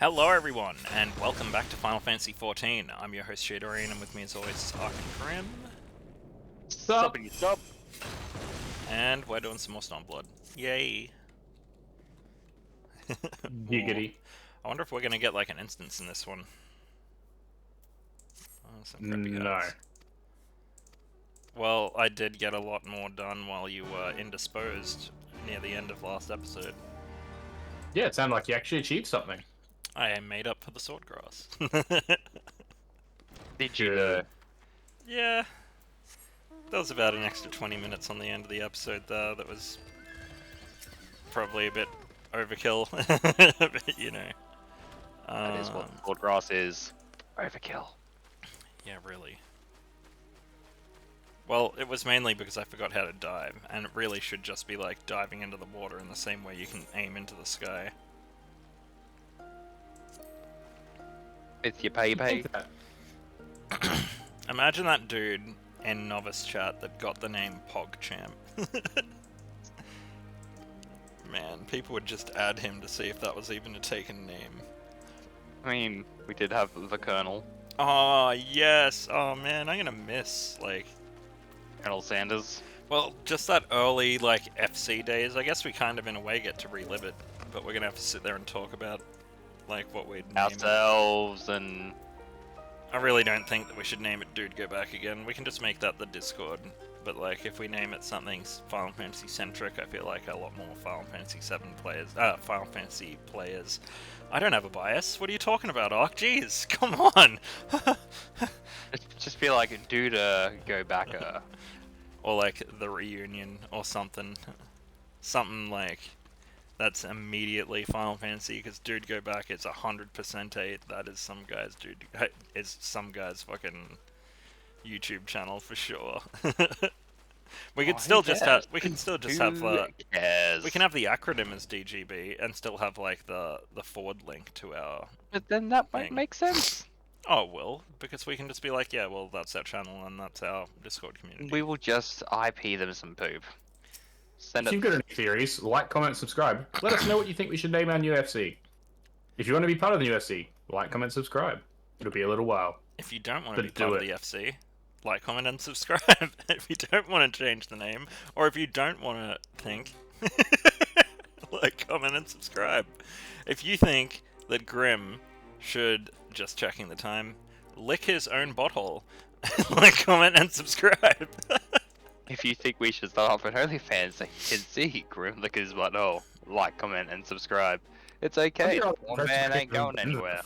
Hello everyone, and welcome back to Final Fantasy XIV. I'm your host Shadorian, and with me as always is Ark and Grim. Sup? Suppity sup. And we're doing some more Stormblood. Yay! Giggity. I wonder if we're gonna get like an instance in this one. Oh, some crappy No. cards. Well, I did get a lot more done while you were indisposed near the end of last episode. Yeah, it sounded like you actually achieved something. I made up for the Swordgrass. Did you? Good. Yeah. That was about an extra 20 minutes on the end of the episode there. That was probably a bit overkill, but you know. That is what Swordgrass is. Overkill. Yeah, really. Well, it was mainly because I forgot how to dive, and it really should just be like diving into the water in the same way you can aim into the sky. It's your pay. Imagine that dude in novice chat that got the name PogChamp. Man, people would just add him to see if that was even a taken name. I mean, we did have the Colonel, Oh, yes! Oh man, I'm gonna miss, like... Colonel Sanders. Well, just that early, like, FC days, I guess we kind of in a way get to relive it, but we're gonna have to sit there and talk about, like, what we'd name it. Ourselves and... I really don't think that we should name it DudeGoBack again. We can just make that the Discord. But like, if we name it something Final Fantasy centric, I feel like a lot more Final Fantasy VII players, Final Fantasy players. I don't have a bias. What are you talking about, Ark? Jeez, come on. just feel like DudeGoBack. Or like the reunion or something. Something like that's immediately Final Fantasy, because DudeGoBack is 100% 8. That is some guy's fucking YouTube channel for sure. We could still just have we can still just have we can have the acronym as DGB and still have like the forward link to our But then that might thing. make sense. Oh, well, because we can just be like, yeah, well, that's our channel and that's our Discord community. We will just IP them some poop. Send If it. you've got any theories, like, comment, subscribe. Let us know what you think we should name our new FC. If you want to be part of the new FC, like, comment, subscribe. It'll be a little while. If you don't want to be But do part of it. the FC, like, comment, and subscribe. If you don't want to change the name, or if you don't want to think, like, comment, and subscribe. If you think that Grim should, just checking the time, lick his own butthole, like, comment, and subscribe. If you think we should start off an OnlyFans, they can see Grim Lickers but no. Like, comment, and subscribe. It's okay. One man ain't going anywhere.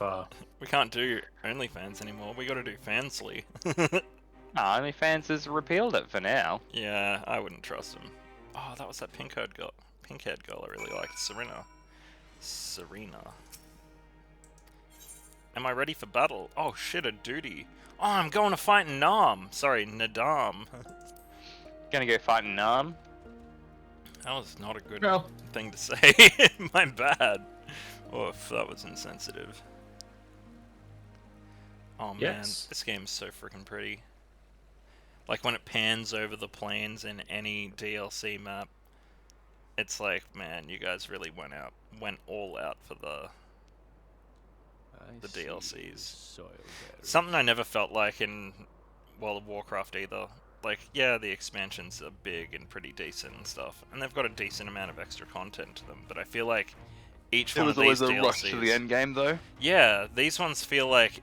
We can't do OnlyFans anymore. We gotta do Fansly. Nah, OnlyFans has repealed it for now. Yeah, I wouldn't trust him. Oh, that was that pink-haired girl I really liked. Serena. Am I ready for battle? Oh shit, a duty. Oh, I'm going to fight Nam. Sorry, Nadam. Gonna go fight Nam. That was not a good Well, thing to say. My bad. Oof, that was insensitive. Oh man, Yes. this game's so freaking pretty. Like when it pans over the plains in any DLC map, it's like, man, you guys really went all out for the DLCs. Something I never felt like in World of Warcraft either. Like, yeah, the expansions are big and pretty decent and stuff, and they've got a decent amount of extra content to them, but I feel like each one of these DLCs... rush to the end game, though. Yeah, these ones feel like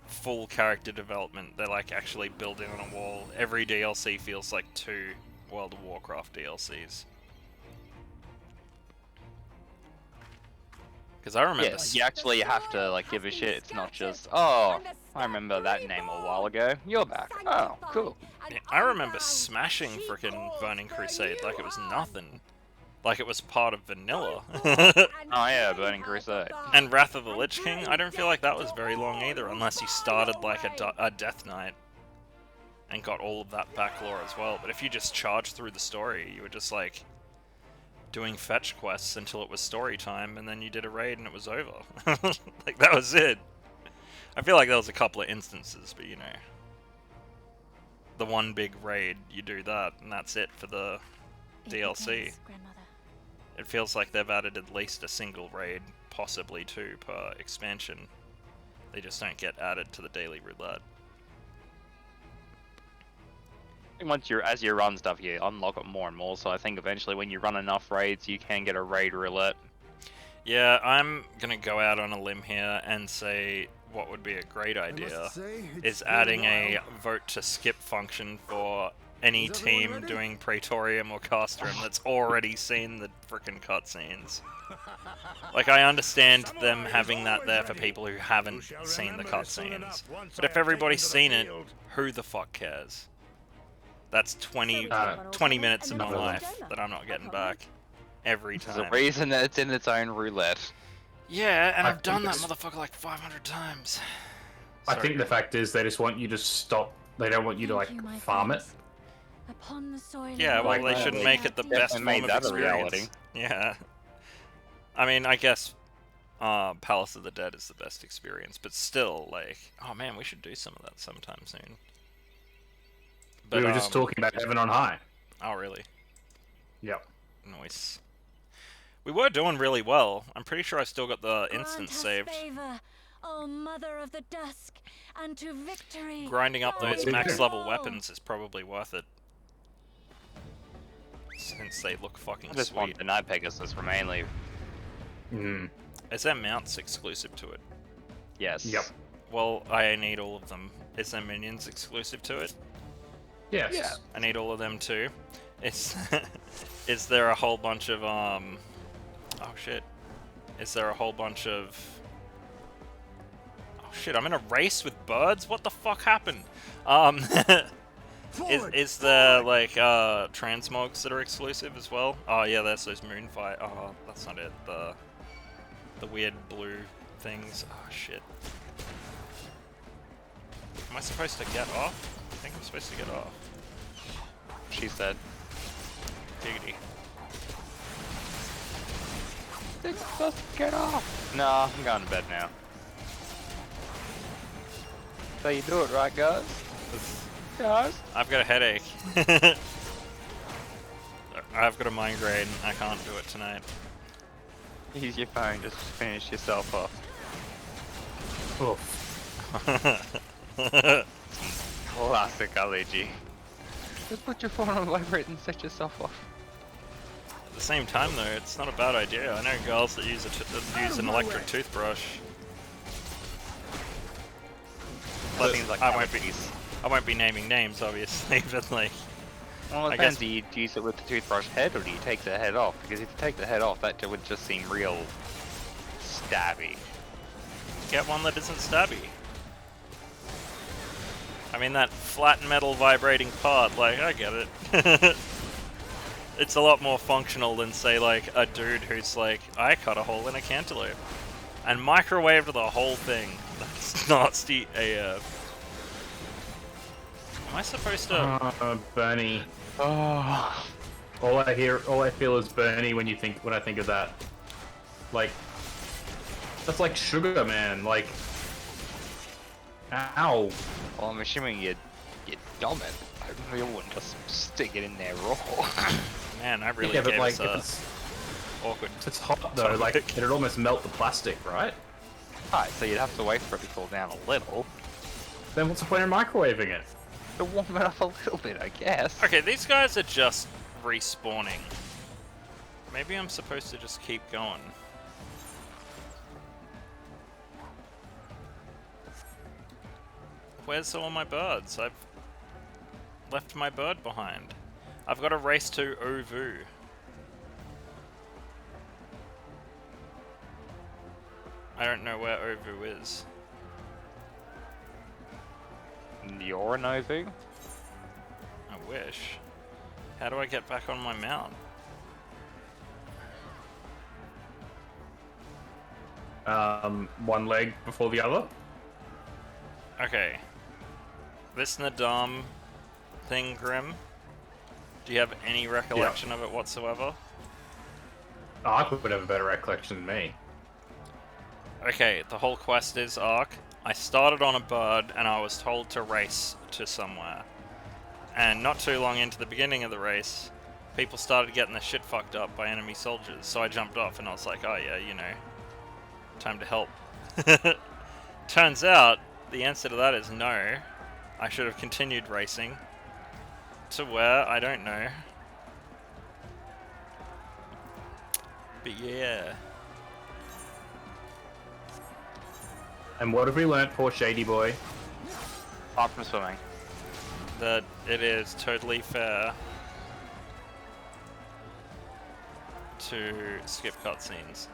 full character development. They're like actually building on a wall. Every DLC feels like 2 World of Warcraft DLCs. Because I remember... Yeah, you actually have to like give a shit. It's not just, oh, I remember that name a while ago. You're back. Oh, cool. Yeah, I remember smashing frickin' Burning Crusade like it was nothing. Like it was part of vanilla. Oh yeah, Burning Crusade. And Wrath of the Lich King, I don't feel like that was very long either, unless you started like a Death Knight and got all of that back lore as well. But if you just charged through the story, you were just like doing fetch quests until it was story time, and then you did a raid and it was over. Like that was it. I feel like there was a couple of instances, but you know, the one big raid, you do that, and that's it for the DLC. Grandmother. It feels like they've added at least a single raid, possibly two per expansion. They just don't get added to the daily roulette. As you run stuff, you unlock it more and more. So I think eventually, when you run enough raids, you can get a raid roulette. Yeah, I'm gonna go out on a limb here and say what would be a great idea is adding a vote to skip function for any team doing Praetorium or Castrum that's already seen the frickin' cutscenes. Like, I understand them having that there for people who haven't seen the cutscenes, but if everybody's seen it, who the fuck cares? That's 20 minutes of my life that I'm not getting back every time. There's a reason that it's in its own roulette. Yeah, and I've done that motherfucker like 500 times. I think the fact is they just want you to stop. They don't want you to, like, farm it. Yeah, well, they shouldn't make it the best form of experience. Yeah. I mean, I guess Palace of the Dead is the best experience, but still, like, oh man, we should do some of that sometime soon. But, we were just talking about Heaven on High. Oh, really? Yep. Nice. We were doing really well. I'm pretty sure I still got the instance saved. Oh, Mother of the Dusk, and to victory. Grinding up those max level weapons is probably worth it. Since they look fucking I just sweet. want the Night Pegasus for mainly. Is there mounts exclusive to it? Yes. Yep. Well, I need all of them. Is there minions exclusive to it? Yes. Yeah. I need all of them too. Is there a whole bunch of oh shit. Is there a whole bunch of oh shit, I'm in a race with birds? What the fuck happened? Is there like transmogs that are exclusive as well? Oh yeah, there's those moonfire. Oh, that's not it. The weird blue things. Oh shit. Am I supposed to get off? I think I'm supposed to get off. She said. Diggity. It's supposed to get off. No, I'm going to bed now. So you do it right, guys? Guys? I've got a headache. I've got a migraine. I can't do it tonight. Use your phone, just finish yourself off. Classic LEG. Just put your phone on vibrate and set yourself off. At the same time, though, it's not a bad idea. I know girls that use an electric toothbrush. But I won't be naming names, obviously, but like. Well, it depends. Do you use it with the toothbrush head, or do you take the head off? Because if you take the head off, that would just seem real stabby. Get one that isn't stabby. I mean, that flat metal vibrating part, like, I get it. It's a lot more functional than, say, like, a dude who's like, I cut a hole in a cantaloupe and microwaved the whole thing. That's nasty AF. Am I supposed to... Bernie. Oh. All I feel is Bernie when I think of that. Like, that's like sugar, man. Like, ow. Well, I'm assuming you're dumb it. I really wouldn't just stick it in there raw. Man, I really but gave like, us awkward. It's hot though. Like, it'd almost melt the plastic, right? Alright, so you'd have to wait for it to cool down a little. Then what's the point of microwaving it? To warm it up a little bit, I guess. Okay, these guys are just respawning. Maybe I'm supposed to just keep going. Where's all my birds? I've left my bird behind. I've got to race to Ovoo. I don't know where Ovoo is. You're an Ovoo? I wish. How do I get back on my mount? One leg before the other. Okay. This Nadam thing, Grim. Do you have any recollection of it whatsoever? Ark would have a better recollection than me. Okay, the whole quest is Ark. I started on a bird and I was told to race to somewhere. And not too long into the beginning of the race, people started getting their shit fucked up by enemy soldiers, so I jumped off and I was like, oh yeah, you know, time to help. Turns out, the answer to that is no. I should have continued racing. To where? I don't know. But yeah. And what have we learnt, poor Shady Boy? Apart from swimming. That it is totally fair to skip cutscenes.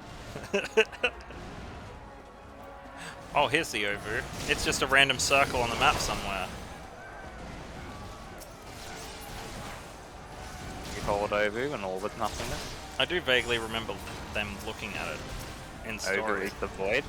Oh, here's the Ovoo. It's just a random circle on the map somewhere. You call it Ovoo and all with nothingness. I do vaguely remember them looking at it in Ovoo story. is the void.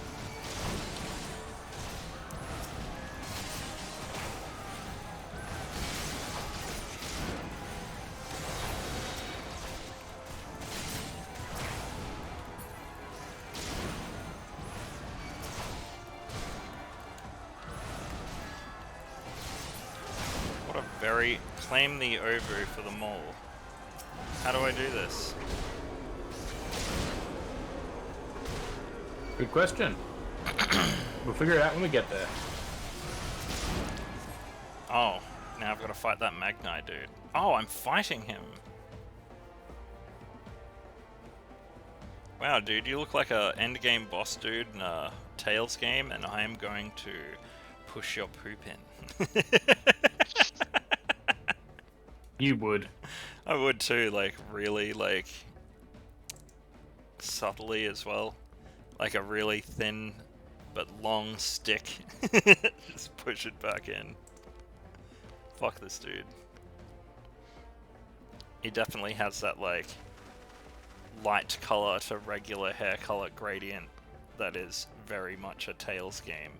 What a very... Claim the Ovoo for the mole. How do I do this? Good question. We'll figure it out when we get there. Oh, now I've got to fight that Magnai dude. Oh, I'm fighting him. Wow, dude, you look like a endgame boss dude in a Tales game, and I am going to push your poop in. You would. I would too, like, really, like, subtly as well. Like a really thin but long stick. Just push it back in. Fuck this dude. He definitely has that, like, light color to regular hair color gradient that is very much a Tales game.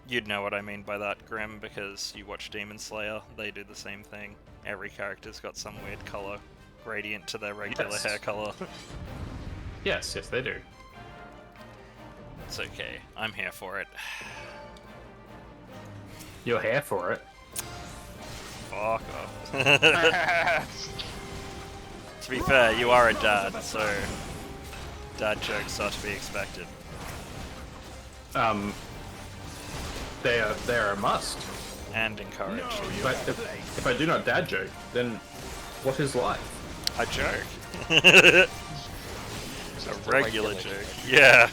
You'd know what I mean by that, Grim, because you watch Demon Slayer. They do the same thing. Every character's got some weird color gradient to their regular Yes. hair color. Yes, yes, they do. It's okay. I'm here for it. You're here for it. Fuck off. To be fair, you are a dad, so dad jokes are to be expected. They are a must. And encouraged. If I do not dad joke, then what is life? A joke. A regular joke. Yeah.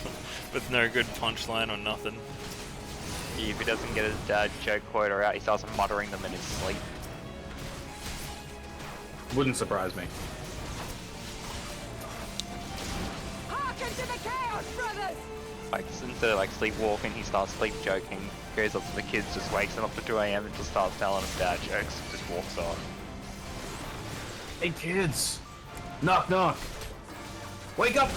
With no good punchline or nothing. If he doesn't get his dad joke quota out, he starts muttering them in his sleep. Wouldn't surprise me. Hearken to the chaos, brothers! Like, instead of like sleepwalking, he starts sleep joking, goes up to the kids, just wakes them up at 2 AM and just starts telling them dad jokes, just walks off. Hey kids! Knock knock! Wake up!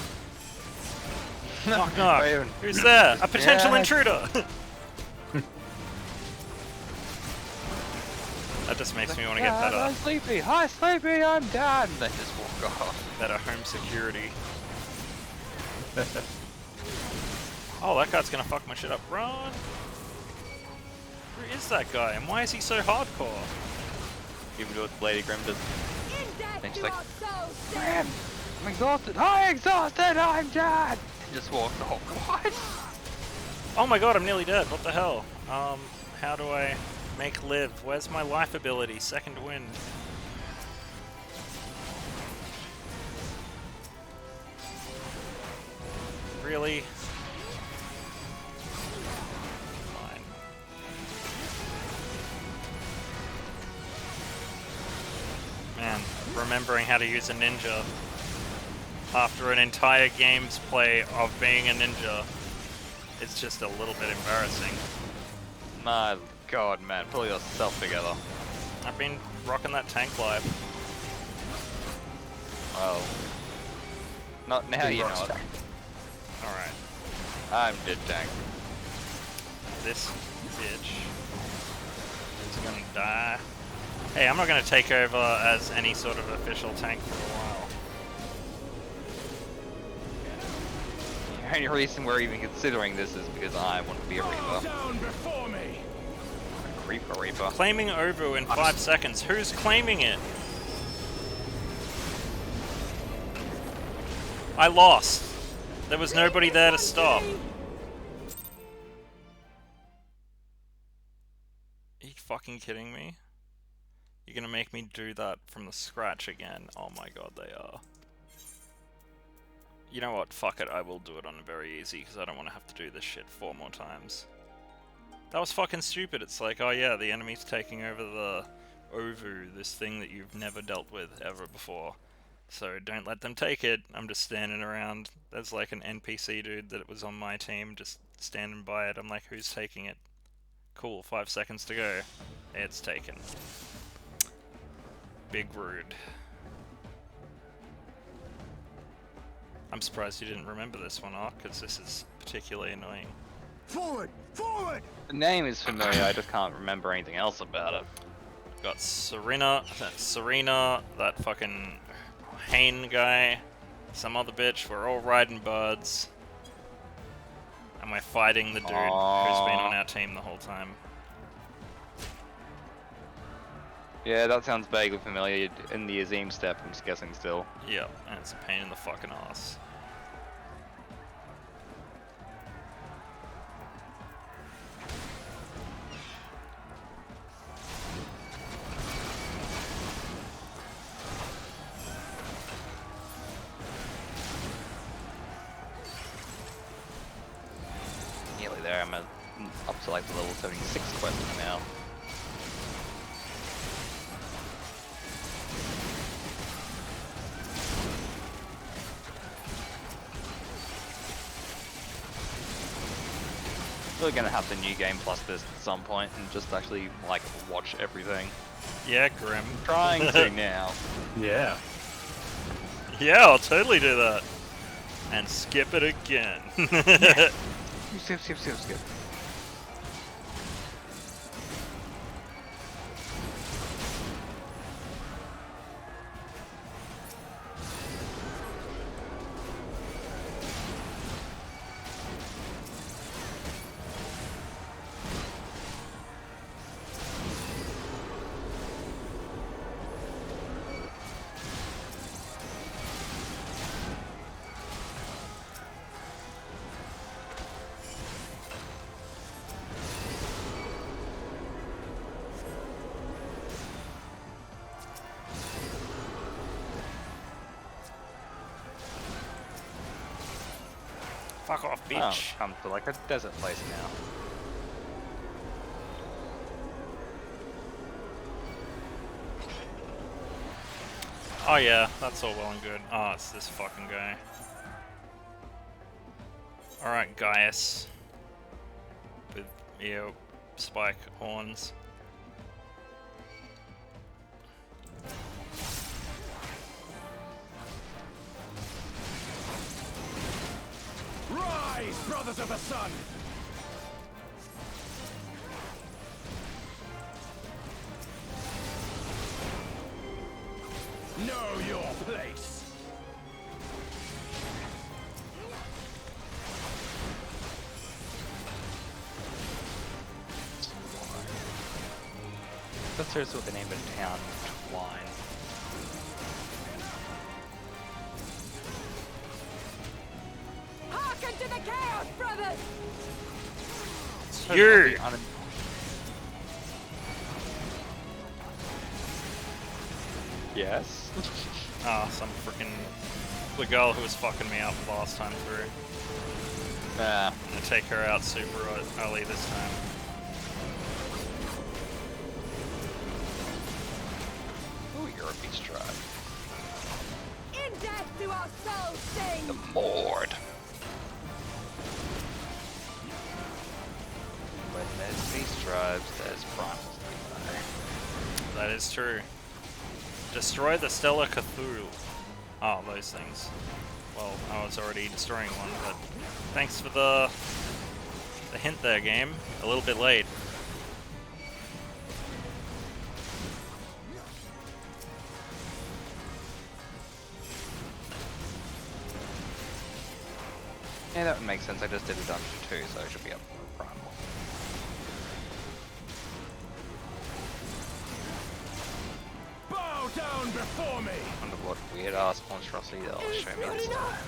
Knock knock. Raven. Who's there? A potential Yeah. intruder! That just makes me want to get I'm better. sleepy, hi sleepy, I'm dad! And they just walk off. Better home security. Oh, that guy's gonna fuck my shit up. Run! Who is that guy, and why is he so hardcore? Even though it's Lady Grim does. In death And she's you like, are so soon! Grim! I'm exhausted, I'm dad! And just walks off. What? Oh my god, I'm nearly dead. What the hell? How do I make live? Where's my life ability? Second wind. Really? Fine. Man, remembering how to use a ninja after an entire game's play of being a ninja, it's just a little bit embarrassing. My god, man, pull yourself together. I've been rocking that tank life. Well, not now you know it. Alright, I'm dead tank. this bitch is gonna die. Hey, I'm not gonna take over as any sort of official tank for a while. The only reason we're even considering this is because I want to be a Reaper. Down before me. Reaper. Claiming Ovoo in 5 seconds. Who's claiming it? I lost. There was nobody there to stop. Are you fucking kidding me? You're gonna make me do that from the scratch again? Oh my god, they are. You know what? Fuck it. I will do it on very easy because I don't want to have to do this shit 4 more times. That was fucking stupid. It's like, oh yeah, the enemy's taking over the Ovoo, this thing that you've never dealt with ever before. So don't let them take it. I'm just standing around. There's like an NPC dude that was on my team just standing by it. I'm like, who's taking it? Cool, 5 seconds to go. It's taken. Big rude. I'm surprised you didn't remember this one, Ark, because this is particularly annoying. Forward! Forward! The name is familiar, I just can't remember anything else about it. Got Serena, that fucking Hane guy, some other bitch. We're all riding birds. And we're fighting the dude who's been on our team the whole time. Yeah, that sounds vaguely familiar. In the Azim step, I'm just guessing still. Yep, and it's a pain in the fucking ass. Nearly there, I'm up to like the level 76 quest now. We're gonna have to new game plus this at some point and just actually like watch everything. Yeah, Grim. Trying to now. Yeah. Yeah, I'll totally do that. And skip it again. Skip. Fuck off, Oh, bitch. come to like a desert place now. Oh yeah, that's all well and good. Oh, it's this fucking guy. Alright, Gaius. With, spike horns. Rise, brothers of the sun! Know your place! That's seriously what the name of the town, Twine. Hearken to the chaos, brothers! You! Yes? Ah, some freaking the girl who was fucking me up the last time through. Nah. I'm gonna take her out super early this time. Ooh, you're a beast tribe. In death do our souls sing! The Mord. When there's beast tribes, there's primals nearby. That is true. Destroy the Stellar Cthulhu. Oh, those things. Well, I was already destroying one, but thanks for the hint there, game. A little bit late. Yeah, that would make sense. I just did a dungeon too, so I should be up for a primal. Bow down before me. I wonder what weird ass monstrosity they'll show me this time.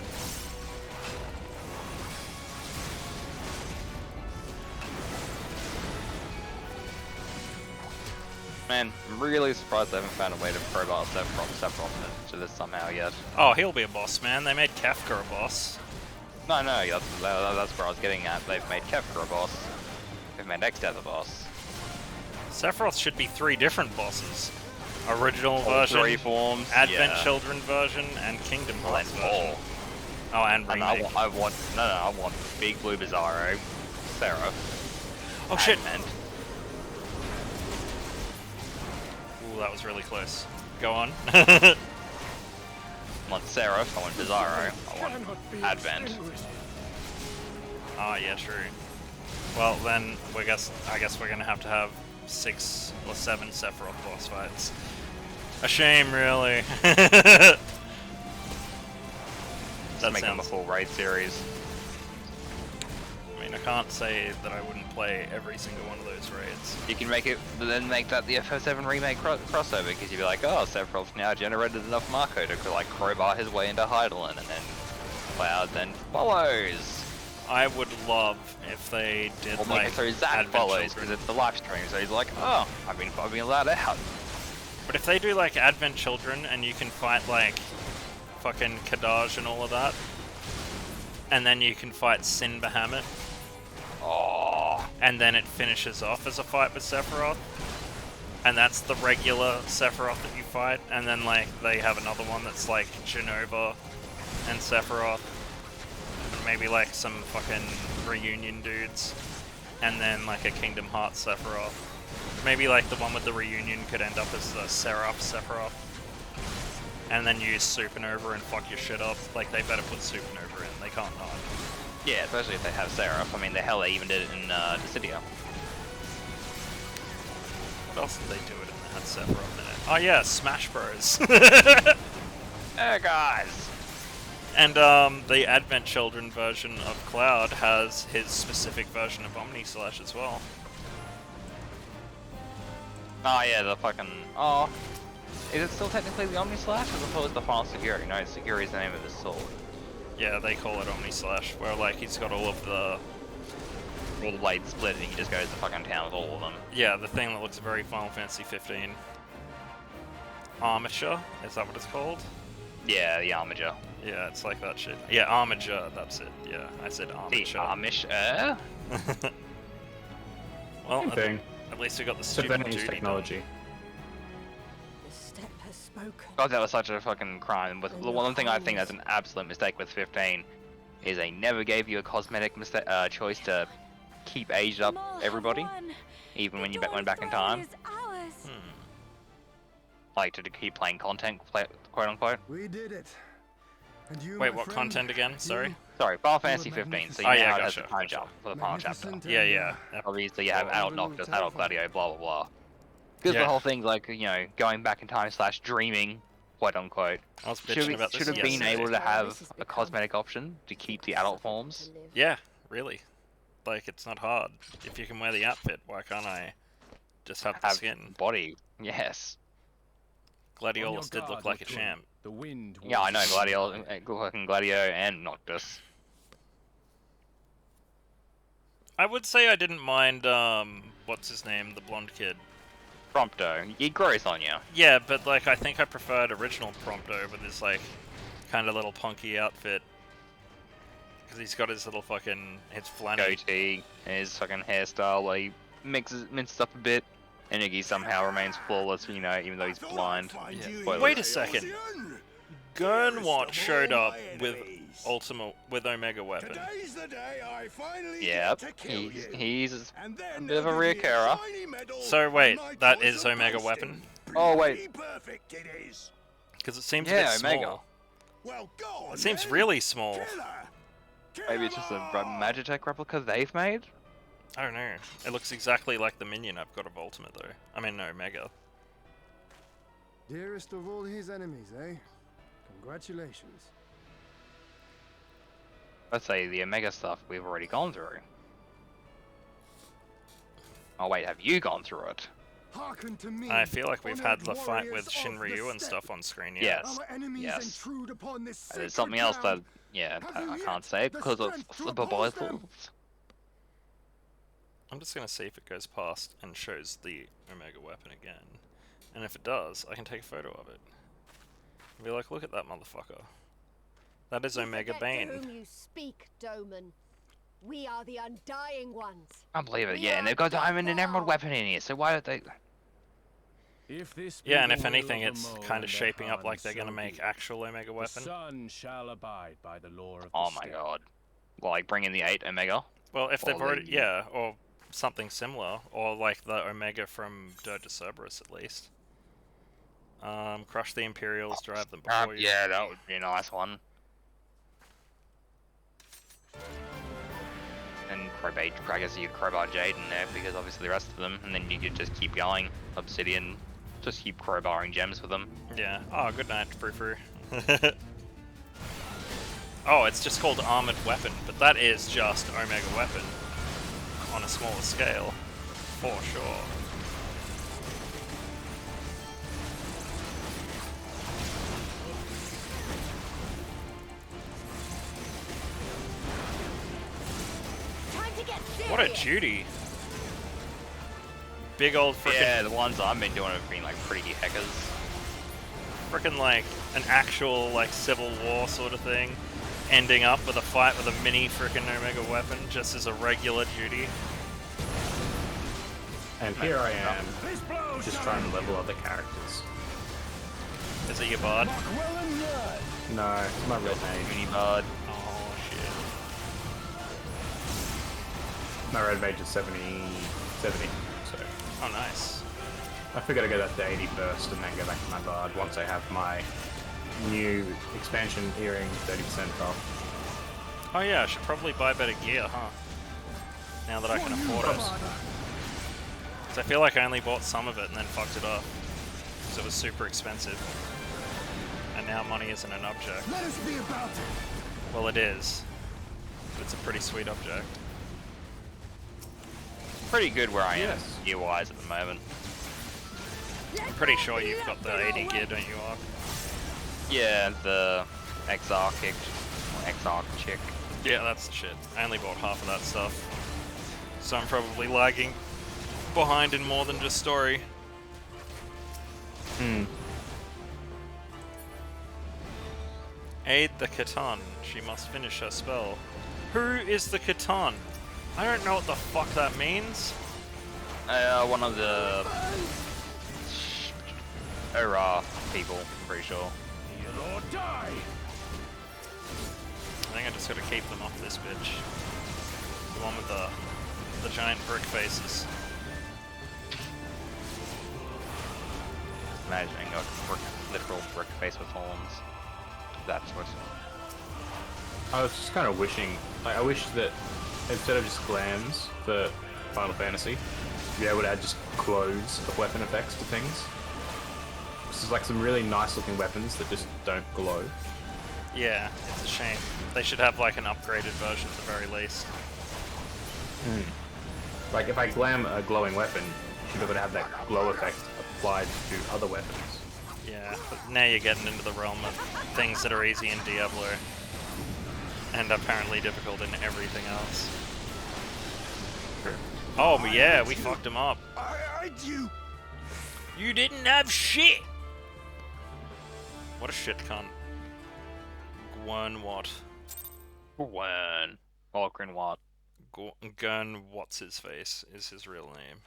Man, I'm really surprised they haven't found a way to crowbar Sephiroth into this somehow yet. Oh, he'll be a boss, man. They made Kefka a boss. No, that's where I was getting at. They've made Kefka a boss. They've made Exdeath a boss. Sephiroth should be 3 different bosses. Original version, 3 forms, Advent yeah. Children version, and Kingdom Hearts And version. more. Oh, and And remake. I want Big Blue Bizarro, Seraph. Oh shit! And Ooh, that was really close. Go on. I want Seraph, I want Bizarro, I want Cannot be Advent. extinguished. Ah, yeah, true. Well, then I guess we're gonna have to have 6 or 7 Sephiroth boss fights. A shame, really. That Let's make them a sounds. full raid series. I mean, I can't say that I wouldn't play every single one of those raids. You can make it, then make that the FF7 remake crossover, because you'd be like, oh, Sephiroth's now generated enough Marco to like crowbar his way into Hydaelyn, and then Cloud then follows. I would love if they did Or make like it so Zack Advent follows, Children. because it's the live stream, so he's like, oh, I've been allowed out. But if they do like Advent Children and you can fight like fucking Kadaj and all of that, and then you can fight Sin Bahamut, Oh, and then it finishes off as a fight with Sephiroth, and that's the regular Sephiroth that you fight, and then like they have another one that's like Genova and Sephiroth, and maybe like some fucking reunion dudes, and then like a Kingdom Hearts Sephiroth. Maybe like the one with the reunion could end up as the Seraph Sephiroth, and then use Supernova and fuck your shit up. Like they better put Supernova in. They can't not. yeah, especially if they have Seraph. I mean, the hell they even did it in Dissidia. What else did they do it in that had Sephiroth in it? Oh yeah, Smash Bros. Hey guys! And the Advent Children version of Cloud has his specific version of Omni Slash as well. Oh yeah, the fucking, oh. Is it still technically the Omni Slash as opposed to the Final Security? No, Security is the name of his sword. Yeah, they call it Omni Slash, where like he's got all of the All the blades split and he just goes to fucking town with all of them. yeah, the thing that looks very Final Fantasy XV. Armature, is that what it's called? Yeah, the Armature. Yeah, it's like that shit. Yeah, Armature, that's it. Yeah, I said The Armature. Armish, Well, Same thing. at least we got the It's stupid advantage duty done. technology. The step has spoken. God, that was such a fucking crime. But the one thing I think that's an absolute mistake with 15 is they never gave you a cosmetic choice to keep aged up More have everybody, won. even when The you went dawn's back in glory time. is ours. Like to keep playing content, quote unquote. We did it. And you, Wait, my what friend, content again? Sorry? Sorry, Final You Fantasy were 15, so magnificent. you Oh, now yeah, have gotcha, the time gotcha. jump for the final chapter. magnificent Yeah, and, yeah. Yep. Obviously, you have Adult Noctis, Adult Gladio, blah blah blah. Because Yeah. the whole thing's like, you know, going back in time / dreaming, quote unquote. I was Should bitching about this have been yesterday. able to This have has a become cosmetic option to keep the adult forms. Yeah, really. Like, it's not hard. If you can wear the outfit, why can't I just have the Have skin? body, yes. Gladiolus did look like a champ. The wind. Yeah, I know, was- fucking Gladio and Noctis. I would say I didn't mind, what's his name? The blonde kid. Prompto, he grows on you. Yeah, but, like, I think I preferred original Prompto with his, like, kind of little punky outfit. Because he's got his little fucking, his flanny. Goatee, and his fucking hairstyle, where he minces up a bit, and Iggy somehow remains flawless, you know, even though he's blind. Yeah. Spoilers. Wait a second. Gernwatt showed up with with Omega Weapon. Today's the day I finally Yep, get to kill you. he's And then bit of they'll a give me reoccurrer. shiny medal So and wait, my that choice is of Omega posting. Weapon? Oh, wait. Pretty perfect it is. Because it seems a Yeah, bit Omega. small. Well, go on, It seems then. really small. Kill her. Kill maybe it's just a her. Magitech replica they've made. I don't know. It looks exactly like the minion I've got of Ultimate, though. I mean, no, Omega. Dearest of all his enemies, eh? Congratulations. Let's say the Omega stuff we've already gone through. Oh wait, have you gone through it? Hearken to me. I feel like we've had honored the fight with warriors of Shinryu the and steppe. stuff on screen yet. Yes. Our enemies Yes. intrude upon this There's sacred something else that, ground. yeah, Have I you can't yet say the because of strength to the oppose them? proposals. I'm just gonna see if it goes past and shows the Omega weapon again. And if it does, I can take a photo of it. And be like, look at that motherfucker. That is You Omega forget Bane. to whom you speak, Doman. We are the undying ones. I believe it, We yeah, and are they've got diamond and God. emerald weapon in here, so why don't they... If this be Yeah, and the if will anything, of the it's mole kind of and the shaping up Han, like they're gonna so make be it. actual Omega The weapon. sun shall abide by the law of the Oh my steppe. god. Well, like, bring in the 8 Omega. Well, if they've Or already, the- yeah, or something similar, or like the Omega from Dirge of Cerberus at least. Crush the Imperials, drive them before you. Yeah, that would be a nice one. And I guess you could crowbar Jade in there because obviously the rest of them, and then you could just keep going. Obsidian, just keep crowbarring gems with them. Yeah. Oh, good night, Frou Frou. Oh, it's just called Armored Weapon, but that is just Omega Weapon on a smaller scale, for sure. Time to get serious. What a duty! Big old frickin' Yeah, the ones I've been doing have been like pretty hackers. frickin' like an actual like Civil War sort of thing, ending up with a fight with a mini frickin' Omega Weapon just as a regular duty. And here I am, just trying to level other characters. Is it your bard? No, it's my red mage. Mini bard. Oh shit. My red mage is 70, so Oh nice. I figured I'd go that to 80 first and then go back to my bard once I have my new expansion earring 30% off. Oh yeah, I should probably buy better gear, huh? Now that I can afford it. 'Cause I feel like I only bought some of it and then fucked it up. Because it was super expensive. And now money isn't an object. Let us be about it. Well, it is. But it's a pretty sweet object. Pretty good where I am Yes. gear-wise at the moment. I'm pretty sure you've got the 80 gear, don't you, Ark? Yeah, the Exarch chick. Yeah, that's the shit. I only bought half of that stuff. So I'm probably lagging behind in more than just story. Aid the Catan. She must finish her spell. Who is the Catan? I don't know what the fuck that means. One of the Ura people, I'm pretty sure. Heal or die. I think I just gotta keep them off this bitch. The one with the giant brick faces. Imagining a literal brick face with horns. That's what. I was just kind of wishing, like, I wish that instead of just glams for Final Fantasy, you'd be able to add just clothes of weapon effects to things. This is like some really nice looking weapons that just don't glow. Yeah, it's a shame. They should have like an upgraded version at the very least. Like if I glam a glowing weapon, you should be able to have that glow effect applied to other weapons. Yeah, but now you're getting into the realm of things that are easy in Diablo. And apparently difficult in everything else. Oh yeah, we fucked him up. I you. You didn't have shit! What a shit cunt. Gwen what? When Walkrin what? Gun what's his face is his real name.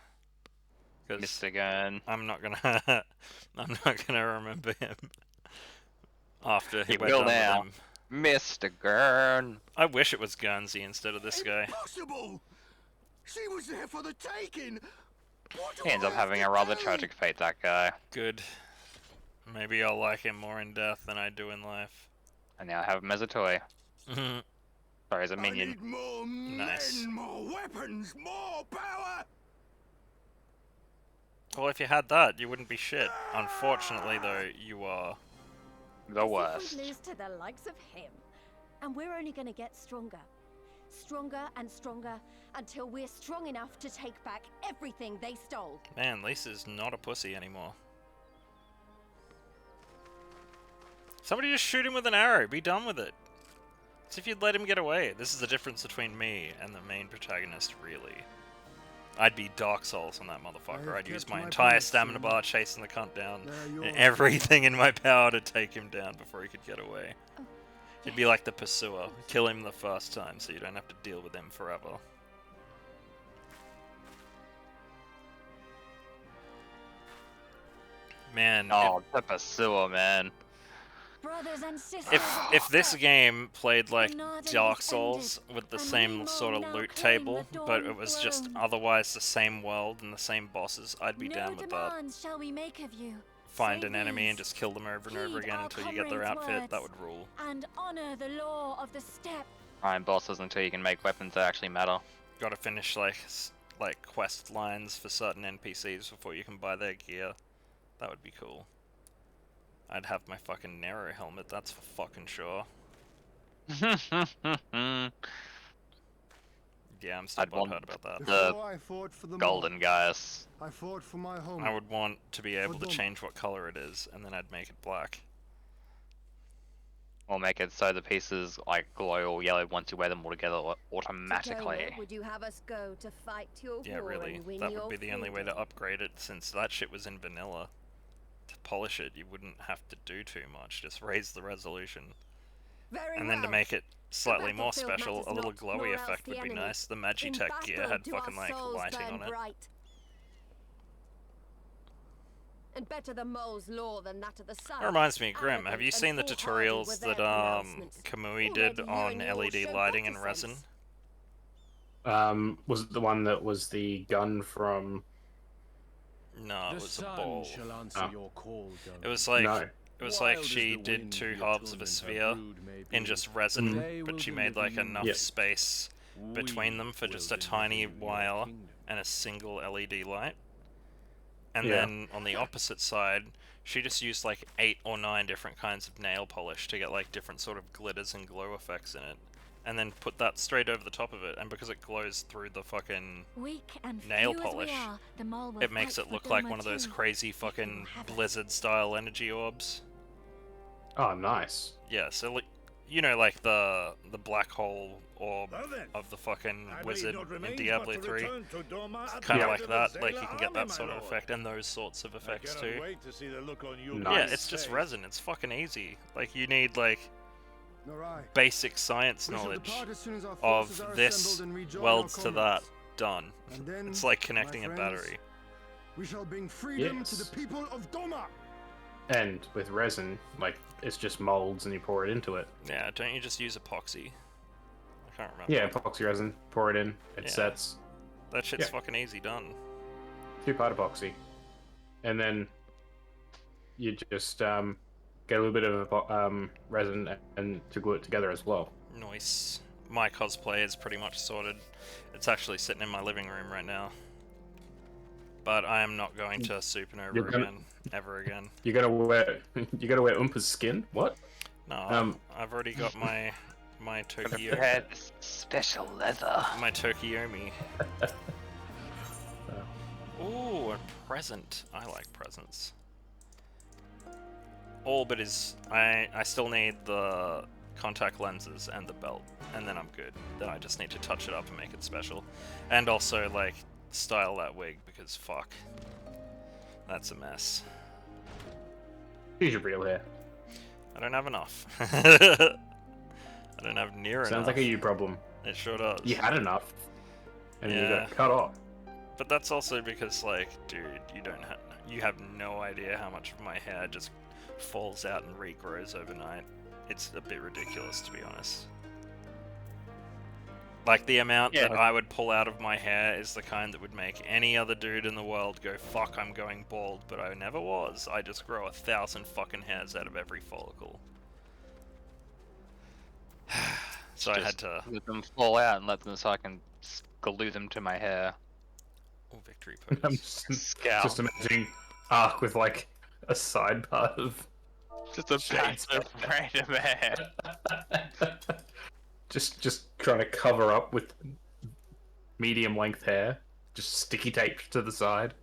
'Cause Mr. Gun. I'm not gonna remember him after You we're will done with now. him. Mr. Gurn. I wish it was Guernsey instead of this guy. Impossible. She was there for the taking. What do He ends I up have having to a rather do? tragic fate, that guy. Good. Maybe I'll like him more in death than I do in life. And now I have him as a toy. Sorry, as a I minion. need more Nice. men, more weapons, more power. Well, if you had that, you wouldn't be shit. Unfortunately, though, you are. The worst. If we lose to the likes of him, and we're only going to get stronger. stronger and stronger, until we're strong enough to take back everything they stole. Man, Lisa's not a pussy anymore. Somebody just shoot him with an arrow. Be done with it. As if you'd let him get away. This is the difference between me and the main protagonist, really. I'd be Dark Souls on that motherfucker. I'd use my entire stamina bar chasing the cunt down and everything in my power to take him down before he could get away. Oh, It'd be like the Pursuer. Kill him the first time so you don't have to deal with him forever. Man, Oh, the Pursuer, man. Brothers and sisters. if this game played like Another Dark has Souls ended, with the and same we sort will of now loot claim table, the but it Dawn was just Throne. otherwise the same world and the same bosses, I'd be No down with that. demands shall we make of you. Find Save an enemy and these. just kill them over and over Heed again our until you get their comrades' outfit, that words. would rule. And honor the law of the steppe. Iron bosses until you can make weapons that actually matter. Gotta finish like quest lines for certain NPCs before you can buy their gear. That would be cool. I'd have my fucking Nero helmet, that's for fucking sure. Yeah, I'm still I'd want butthurt about that. the Before I fought for the golden Mall, guys. I fought for my home. I would want to be able to Doma. change what color it is, and then I'd make it black. Or make it so the pieces like glow all yellow once you wear them all together automatically. Tacoma, would you have us go to fight your Yeah, war really. and win That your would be the only way to freedom? upgrade it, since that shit was in vanilla. To polish it, you wouldn't have to do too much, just raise the resolution. Very And then to well. make it slightly more battlefield special, matters a little not, glowy nor else effect the would be enemy. nice. The In Magitech gear battle had do fucking our like souls lighting burn on it. bright. And better the mole's law than that of the sun. That reminds me, Grim, have Arrogant you and seen the foolhardy were tutorials their that pronouncements. Kamui did Already you on and yours LED show lighting better and resin? sense. Was it the one that was the gun from? No, it The was a sun ball. shall answer Oh. your call, It was like No. it was like Wild as she the did wind, two the halves of a atonement her sphere brood may in be. just resin, They but will she made like deliver you enough Yep. space between them for We just will a tiny deliver your wire kingdom. and a single LED light. And Yeah. then on the opposite side, she just used like 8 or 9 different kinds of nail polish to get like different sort of glitters and glow effects in it. And then put that straight over the top of it, and because it glows through the fucking Weak and nail few as we polish, are, the mole will it makes fight it for look like Doma one of those too. crazy If fucking you have us. blizzard-style energy orbs. Oh, nice. Yeah, so you know, like the black hole orb Well then, of the fucking I believe wizard not in remains Diablo but to 3. return to Doma at Kind the of head like the that, like you Zayla can get army, that my sort of lord. effect and those sorts of effects I too. cannot wait to see the look on you Nice. Yeah, guys' it's just face. resin. It's fucking easy. Like you need like All right. basic science We shall knowledge depart as soon as our of forces are this assembled and rejoin welds our to that. comrades. Done. And then, It's like my connecting a friends, battery. We shall bring freedom to Yes. the people of Doma. And with resin, like it's just molds and you pour it into it. Yeah, don't you just use epoxy? I can't remember. Yeah, epoxy resin, pour it in, it Yeah. sets. That shit's Yeah. fucking easy done. 2-part epoxy, and then you just get a little bit of resin and to glue it together as well. Nice. My cosplay is pretty much sorted. It's actually sitting in my living room right now. But I am not going to supernova You're gonna- again. Ever again. You're gonna wear Oompa's skin? What? No, I've already got my Prepared this special leather. my Tokiomi. Ooh, a present. I like presents. All but is I still need the contact lenses and the belt, and then I'm good. Then I just need to touch it up and make it special, and also like style that wig because fuck, that's a mess. Use your real hair. I don't have enough. I don't have near enough. Sounds like a you problem. It sure does. You had enough, and then you Yeah. got cut off. But that's also because, like, dude, you have no idea how much of my hair just falls out and regrows overnight. It's a bit ridiculous, to be honest. Like, the amount that Yeah. I would pull out of my hair is the kind that would make any other dude in the world go, fuck, I'm going bald, but I never was. I just grow 1,000 fucking hairs out of every follicle. So I had Just to... let them fall out and let them so I can glue them to my hair. Oh, victory I'm pose. Scout. just imagining Ark with like a side part of Just a Shades. patch of random hair. just trying to cover up with medium length hair, just sticky taped to the side.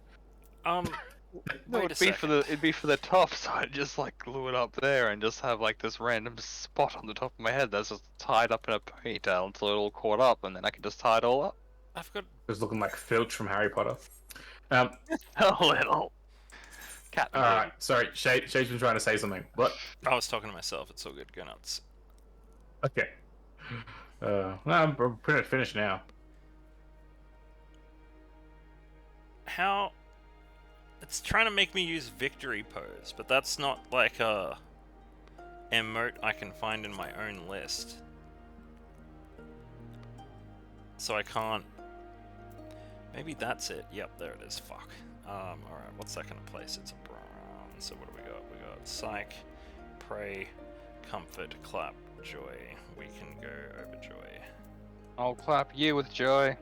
Wait a second. It'd be for the top, so I'd just like glue it up there and just have like this random spot on the top of my head that's just tied up in a ponytail until it all caught up, and then I can just tie it all up. I've got. Just looking like Filch from Harry Potter. A little. Cat. Alright, sorry, Shade's been trying to say something. What? I was talking to myself. It's all good. Go nuts. Okay. Well, I'm pretty much finished now. How? It's trying to make me use victory pose, but that's not like a emote I can find in my own list. So I can't. Maybe that's it. Yep, there it is. Fuck. Alright, what's that gonna place? It's a bronze. So what do we got? We got Psych, Pray, Comfort, Clap, Joy. We can go over Joy. I'll clap you with joy.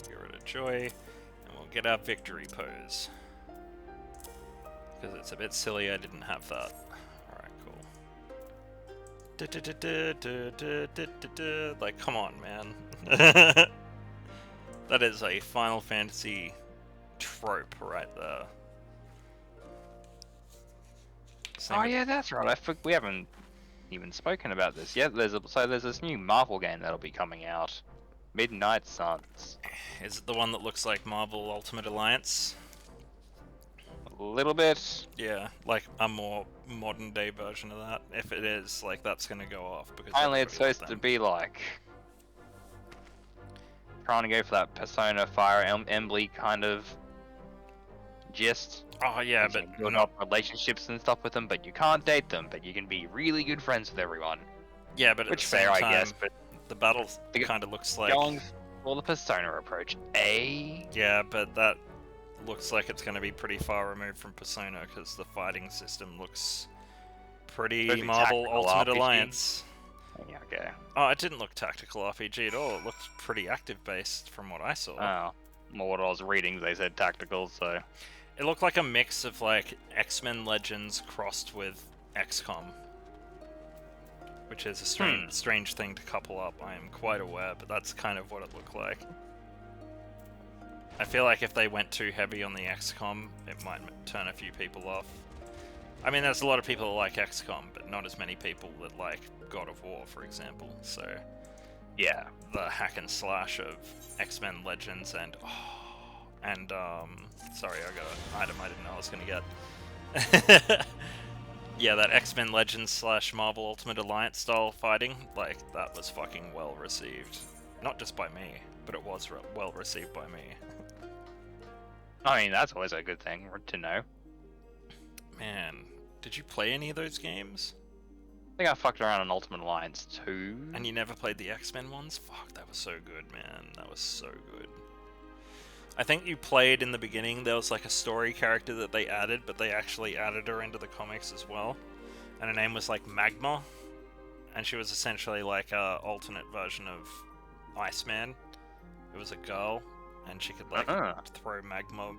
Get rid of Joy, and we'll get our victory pose. Because it's a bit silly I didn't have that. Alright, cool. Like, come on, man. That is a Final Fantasy trope right there. Oh yeah, that's right. We haven't even spoken about this yet. There's this new Marvel game that'll be coming out, Midnight Suns. Is it the one that looks like Marvel Ultimate Alliance? A little bit. Yeah, like a more modern day version of that. If it is, like, that's gonna go off because Apparently it's everybody supposed loves to be like trying to go for that Persona Fire Emblem kind of gist. Oh yeah, You but can build no, up relationships and stuff with them, but you can't date them. But you can be really good friends with everyone. yeah, but at Which the same fair, time, I guess. But the battle They- kind of looks like. going for the Persona approach, Yeah, but that looks like it's going to be pretty far removed from Persona because the fighting system looks pretty Could be Marvel tactical Ultimate RPG. Alliance. Yeah, okay. Oh, it didn't look tactical RPG at all. It looked pretty active based from what I saw. Oh, well, what I was reading, they said tactical, so It looked like a mix of like X-Men Legends crossed with XCOM, which is a strange thing to couple up. I am quite aware, but that's kind of what it looked like. I feel like if they went too heavy on the XCOM, it might turn a few people off. I mean, there's a lot of people that like XCOM, but not as many people that like God of War, for example. So, yeah. the hack and slash of X-Men Legends and sorry, I got an item I didn't know I was gonna get. Yeah, that X-Men Legends / Marvel Ultimate Alliance style fighting, like, that was fucking well received. Not just by me, but it was well received by me. I mean, that's always a good thing to know. Man, did you play any of those games? I think I fucked around on Ultimate Alliance 2. And you never played the X-Men ones? Fuck, that was so good, man. That was so good. I think you played in the beginning, there was like a story character that they added, but they actually added her into the comics as well. And her name was like Magma. And she was essentially like a alternate version of Iceman. It was a girl, and she could like throw magma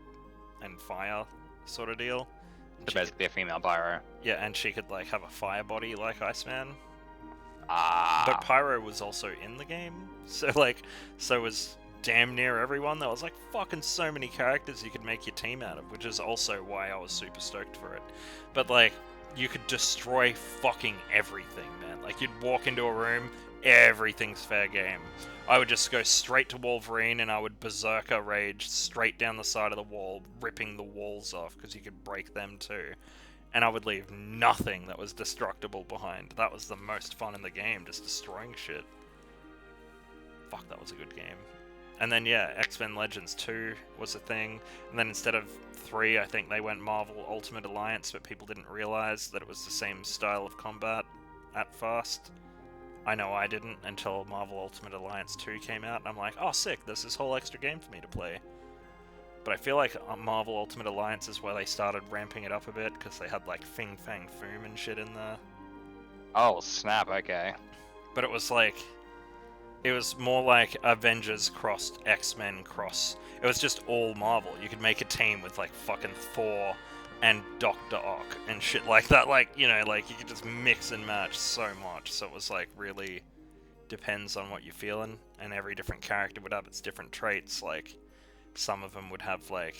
and fire sort of deal. So basically a female pyro. Yeah, and she could like have a fire body like Iceman. Ah. But Pyro was also in the game, so like, so was damn near everyone. There was like fucking so many characters you could make your team out of, which is also why I was super stoked for it. But like, you could destroy fucking everything, man. Like, you'd walk into a room, everything's fair game. I would just go straight to Wolverine and I would Berserker Rage straight down the side of the wall, ripping the walls off, because you could break them too. And I would leave nothing that was destructible behind. That was the most fun in the game, just destroying shit. Fuck, that was a good game. And then, yeah, X-Men Legends 2 was a thing. And then instead of 3, I think they went Marvel Ultimate Alliance, but people didn't realize that it was the same style of combat at first. I know I didn't until Marvel Ultimate Alliance 2 came out, and I'm like, oh sick, there's this whole extra game for me to play. But I feel like Marvel Ultimate Alliance is where they started ramping it up a bit, because they had like Fing Fang Foom and shit in there. Oh, snap, okay. But it was like, it was more like Avengers crossed X-Men cross. It was just all Marvel. You could make a team with like fucking Thor, and Dr. Ock and shit like that. Like, you know, like you could just mix and match so much. So it was like really depends on what you're feeling, and every different character would have its different traits. Like some of them would have like,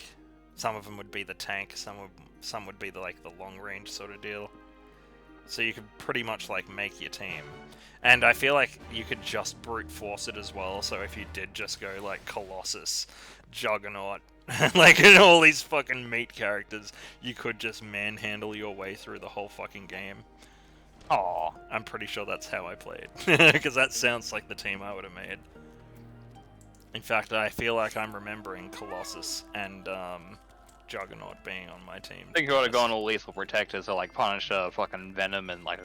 some of them would be the tank, some would be the like the long range sort of deal. So you could pretty much like make your team. And I feel like you could just brute force it as well. So if you did just go like Colossus, Juggernaut, like all these fucking meat characters, you could just manhandle your way through the whole fucking game. Aw. I'm pretty sure that's how I played, because that sounds like the team I would have made. In fact, I feel like I'm remembering Colossus and Juggernaut being on my team. I think you would have gone all lethal protectors, or like Punisher, fucking Venom, and like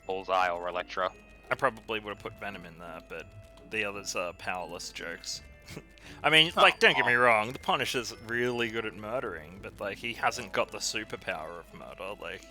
Bullseye or Elektra. I probably would have put Venom in there, but the others are powerless jokes. I mean, like, don't get me wrong, the Punisher's really good at murdering, but like, he hasn't got the superpower of murder. Like,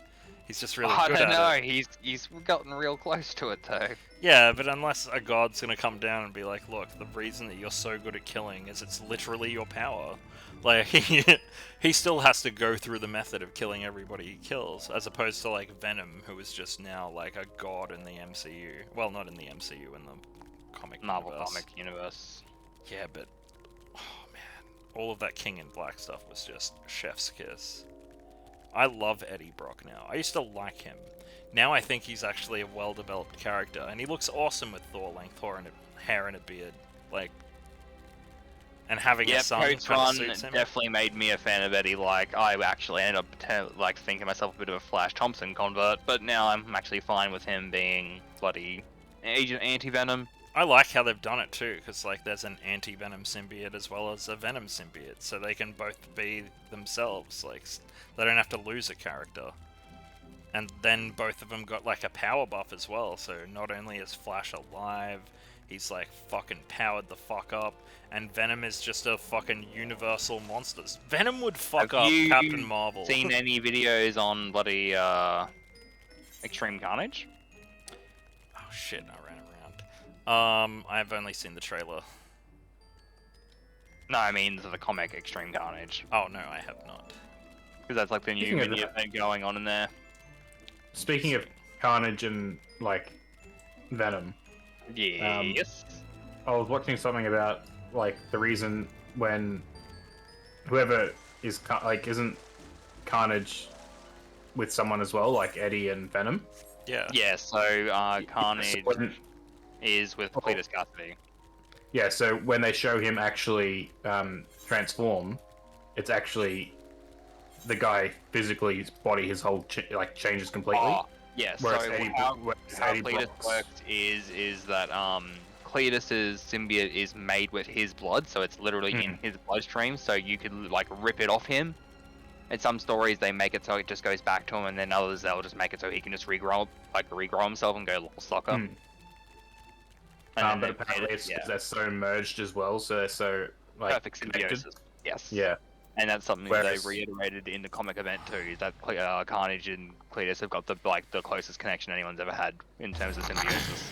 he's just really I good don't at know, it. he's gotten real close to it though. Yeah, but unless a god's gonna come down and be like, look, the reason that you're so good at killing is it's literally your power. Like, he still has to go through the method of killing everybody he kills, as opposed to, like, Venom, who is just now, like, a god in the MCU. Well, not in the MCU, in the comic Marvel universe. comic universe. Yeah, but, oh man, all of that King in Black stuff was just chef's kiss. I love Eddie Brock now. I used to like him. Now I think he's actually a well-developed character, and he looks awesome with Thor-length hair and a beard. Like, and having a son kind of suits him. Definitely made me a fan of Eddie. Like, I actually ended up like thinking myself a bit of a Flash Thompson convert, but now I'm actually fine with him being bloody Agent Anti-Venom. I like how they've done it too, because like there's an anti-Venom symbiote as well as a Venom symbiote, so they can both be themselves. Like, they don't have to lose a character. And then both of them got like a power buff as well, so not only is Flash alive, he's like fucking powered the fuck up, and Venom is just a fucking universal monster. Venom would fuck up Captain Marvel. Seen any videos on bloody Extreme Carnage? Oh shit, I ran around. I've only seen the trailer. No, I mean the comic Extreme Carnage. Oh no, I have not. Because that's like the new mini event going on in there. Speaking of Carnage and like Venom, Yes. I was watching something about like the reason when whoever is like isn't Carnage with someone as well, like Eddie and Venom. Yeah. Yeah. So Carnage is with Cletus Cassidy. Yeah. So when they show him actually transform, it's actually the guy physically, his body, his whole changes completely. Oh, yeah. Whereas So Eddie, how Eddie Cletus Brock's- works is that Cletus's symbiote is made with his blood, so it's literally in his bloodstream. So you could like rip it off him. In some stories, they make it so it just goes back to him, and then others they'll just make it so he can just regrow himself and go little soccer. But apparently it's because they're so merged as well, so they're so like perfect connected. symbiosis. Yes. Yeah. And that's something Whereas- they reiterated in the comic event too. Is that Carnage and Cletus have got the closest connection anyone's ever had in terms of symbiosis.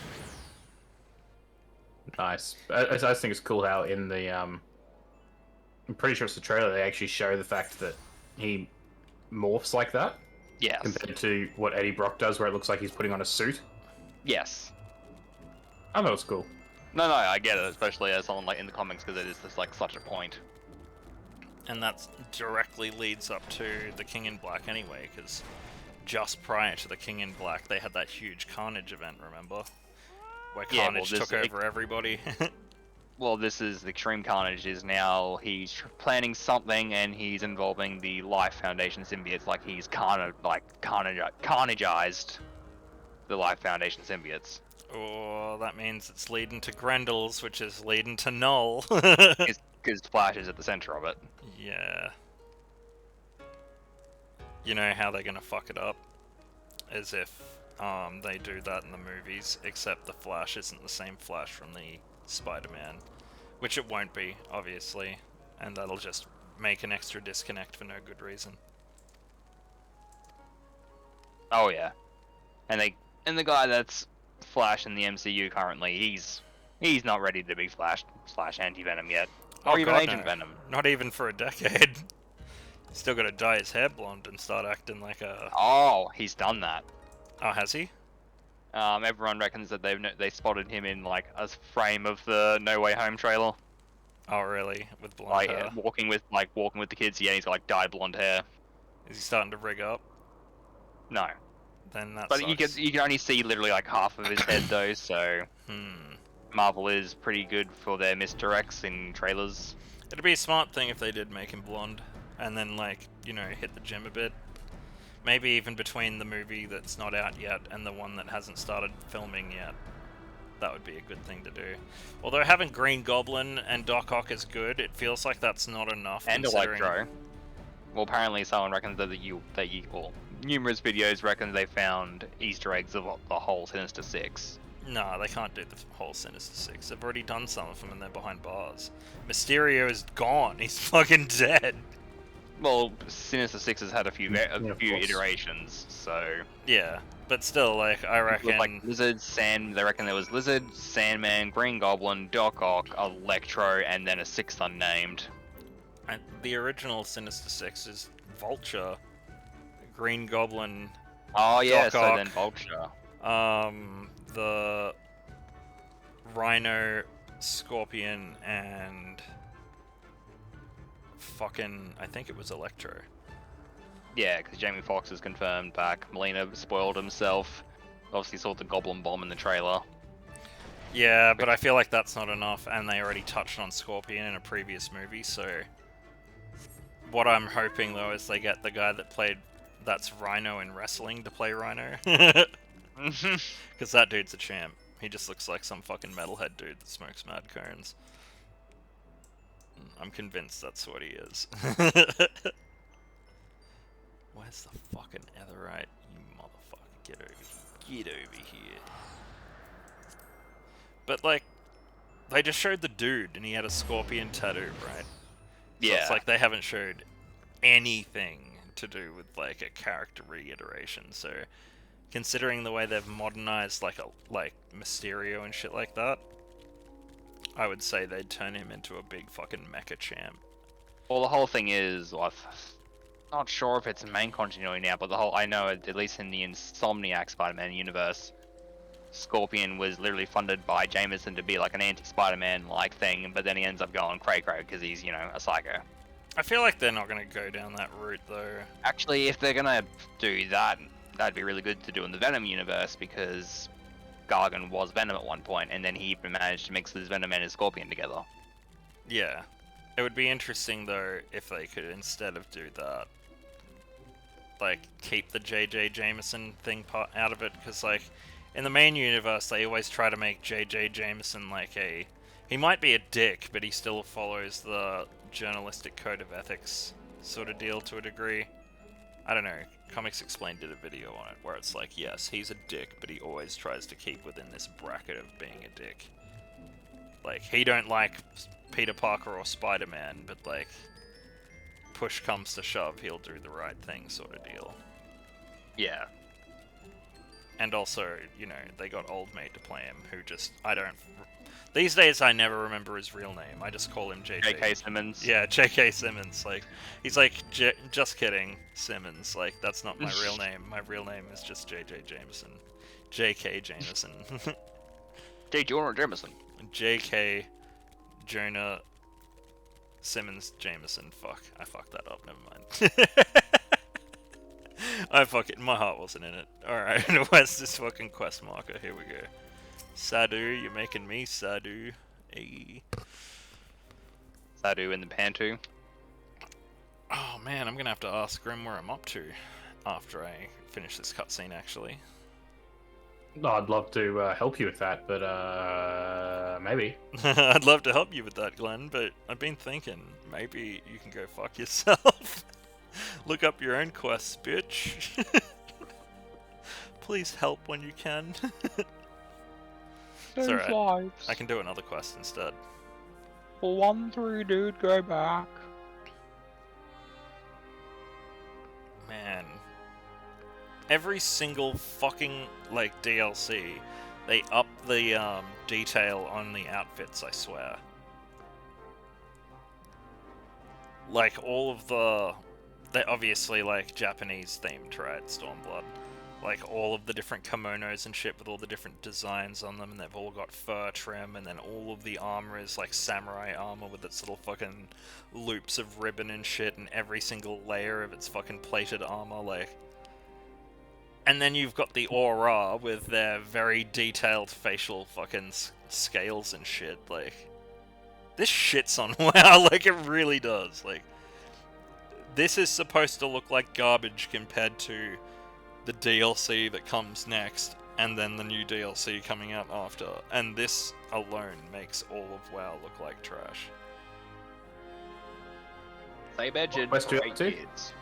Nice. I just think it's cool how in the I'm pretty sure it's the trailer they actually show the fact that he morphs like that Yes. compared to what Eddie Brock does, where it looks like he's putting on a suit. Yes. I thought it was cool. No, I get it, especially as someone like in the comics, because it is just like such a point. And that directly leads up to the King in Black anyway, because just prior to the King in Black, they had that huge Carnage event, remember? Where Carnage took over everybody. Well, this is the Extreme Carnage. Is now he's planning something, and he's involving the Life Foundation symbiotes. Like he's carnageized the Life Foundation symbiotes. Oh, that means it's leading to Grendel's, which is leading to Null. Because Flash is at the center of it. Yeah. You know how they're gonna fuck it up? As if they do that in the movies, except the Flash isn't the same Flash from the Spider-Man. Which it won't be, obviously. And that'll just make an extra disconnect for no good reason. Oh yeah. And the guy that's Flash in the MCU currently, he's not ready to be Flash/Anti-Venom yet. Or even God, Agent no. Venom. Not even for a decade. Still gotta dye his hair blonde and start acting like a... Oh, he's done that. Oh, has he? Everyone reckons that they spotted him in like a frame of the No Way Home trailer, Oh, really? With blonde like hair? walking with the kids. Yeah, he's got like dyed blonde hair. Is he starting to rig up? No, Then that but sucks. you can only see literally like half of his head though. So Marvel is pretty good for their misdirects in trailers. It'd be a smart thing if they did make him blonde, and then, like, you know, hit the gym a bit. Maybe even between the movie that's not out yet and the one that hasn't started filming yet. That would be a good thing to do. Although having Green Goblin and Doc Ock is good, it feels like that's not enough. And considering... Electro. Well, apparently someone reckons that well, numerous videos reckon they found Easter eggs of the whole Sinister Six. No, they can't do the whole Sinister Six. They've already done some of them and they're behind bars. Mysterio is gone. He's fucking dead. Well, Sinister Six has had a few Yeah, of course. iterations, so... Yeah, but still, like, I With, reckon... like Lizard, they reckon there was Lizard, Sandman, Green Goblin, Doc Ock, Electro, and then a sixth unnamed. And the original Sinister Six is Vulture, Green Goblin, Oh yeah, Doc so Ock. then Vulture. The Rhino, Scorpion, and fucking, I think it was Electro. Yeah, because Jamie Foxx is confirmed back. Melina spoiled himself. Obviously saw the Goblin Bomb in the trailer. Yeah, but I feel like that's not enough, and they already touched on Scorpion in a previous movie, so... What I'm hoping, though, is they get the guy that's Rhino in wrestling to play Rhino. Because that dude's a champ. He just looks like some fucking metalhead dude that smokes mad cones. I'm convinced that's what he is. Where's the fucking Etherite, you motherfucker? Get over here. But, like, they just showed the dude, and he had a scorpion tattoo, right? So Yeah. it's like they haven't showed anything to do with, like, a character reiteration, so... Considering the way they've modernized, like Mysterio and shit like that, I would say they'd turn him into a big fucking mecha champ. Well, the whole thing is, well, I'm not sure if it's main continuity now, but I know at least in the Insomniac Spider-Man universe, Scorpion was literally funded by Jameson to be like an anti-Spider-Man like thing, but then he ends up going cray-cray because he's, you know, a psycho. I feel like they're not going to go down that route, though. Actually, if they're gonna do that, that'd be really good to do in the Venom universe, because Gargan was Venom at one point, and then he managed to mix his Venom and his Scorpion together. Yeah. It would be interesting, though, if they could, instead of do that, like, keep the J.J. Jameson thing part out of it, because, like, in the main universe, they always try to make J.J. Jameson, like, he might be a dick, but he still follows the journalistic code of ethics sort of deal to a degree. I don't know, Comics Explained did a video on it, where it's like, yes, he's a dick, but he always tries to keep within this bracket of being a dick. Like, he don't like Peter Parker or Spider-Man, but, like, push comes to shove, he'll do the right thing sort of deal. Yeah. And also, you know, they got Old Mate to play him, who just, these days I never remember his real name, I just call him JJ. J.K. Simmons. Yeah, J.K. Simmons, like, he's like, just kidding, Simmons, like, that's not my real name, my real name is just J.J. Jameson. J.K. Jameson. J. Jonah Jameson. J.K. Jonah Simmons Jameson, fuck, I fucked that up, never mind. My heart wasn't in it. Alright, where's this fucking quest marker? Here we go. Sadu, you're making me Sadu. Hey. Sadu in the Pantu. Oh man, I'm gonna have to ask Grim where I'm up to after I finish this cutscene, actually. No, I'd love to help you with that, but maybe. I'd love to help you with that, Glenn, but I've been thinking, maybe you can go fuck yourself. Look up your own quests, bitch. Please help when you can. It's alright. Lives. I can do another quest instead. 1-3, dude, go back. Man. Every single fucking, like, DLC, they up the detail on the outfits, I swear. Like, all of the they're obviously like Japanese themed, right? Stormblood. Like all of the different kimonos and shit with all the different designs on them, and they've all got fur trim, and then all of the armor is like samurai armor with its little fucking loops of ribbon and shit, and every single layer of its fucking plated armor, like. And then you've got the aura with their very detailed facial fucking scales and shit, like. This shits on WoW, like it really does, like. This is supposed to look like garbage compared to the DLC that comes next, and then the new DLC coming out after, and this alone makes all of WoW look like trash. Same engine, What quest are you up to? kids.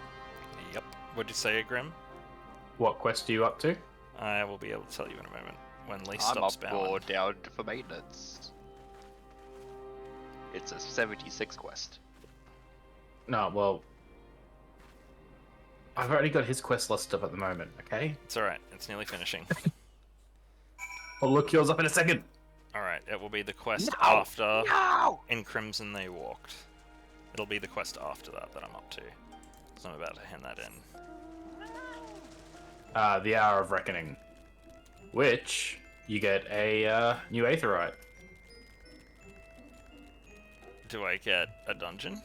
Yep. What'd you say, Grim? What quest are you up to? I will be able to tell you in a moment, when Lee I'm stops up bowing. for down for maintenance. It's a 76 quest. No, well, I've already got his quest list up at the moment. Okay. It's alright, it's nearly finishing. I'll look yours up in a second. Alright, it will be the quest No! after No! In Crimson They Walked. It'll be the quest after that I'm up to. So I'm about to hand that in. The Hour of Reckoning, which you get a new Aetheryte. Do I get a dungeon?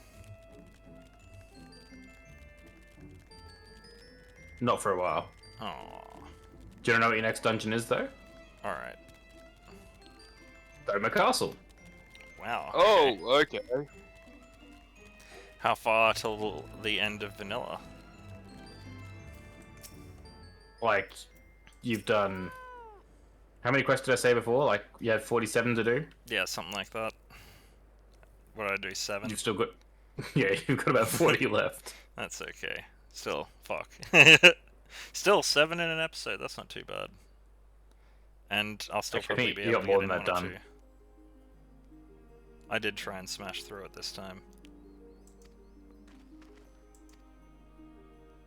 Not for a while. Oh, Do you know what your next dungeon is, though? alright. Doma Castle. Wow. Oh, okay. okay. How far till the end of vanilla? Like, you've done... How many quests did I say before? Like, you had 47 to do? Yeah, something like that. What did I do, 7? You've still got... Yeah, you've got about 40 left. That's okay. Still, fuck. Still, 7 in an episode, that's not too bad. And I'll still Actually, I probably think be you able got to more get in than that 1 or done. 2. I did try and smash through it this time.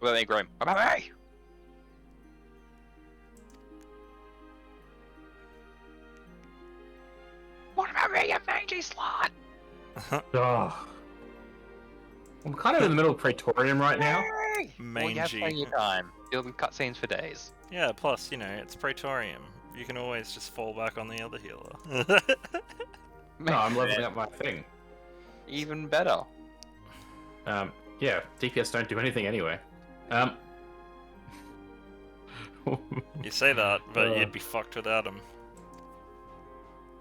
Well, they grow. Bye-bye! What about me, you mangy slut? Oh. I'm kind of in the middle of Praetorium right now. Well, you have Mangy. plenty of time. You'll be cutscenes for days. Yeah, plus, you know, it's Praetorium. You can always just fall back on the other healer. No, I'm leveling up my thing. Even better. Yeah, DPS don't do anything anyway. You say that, but Uh. you'd be fucked without him.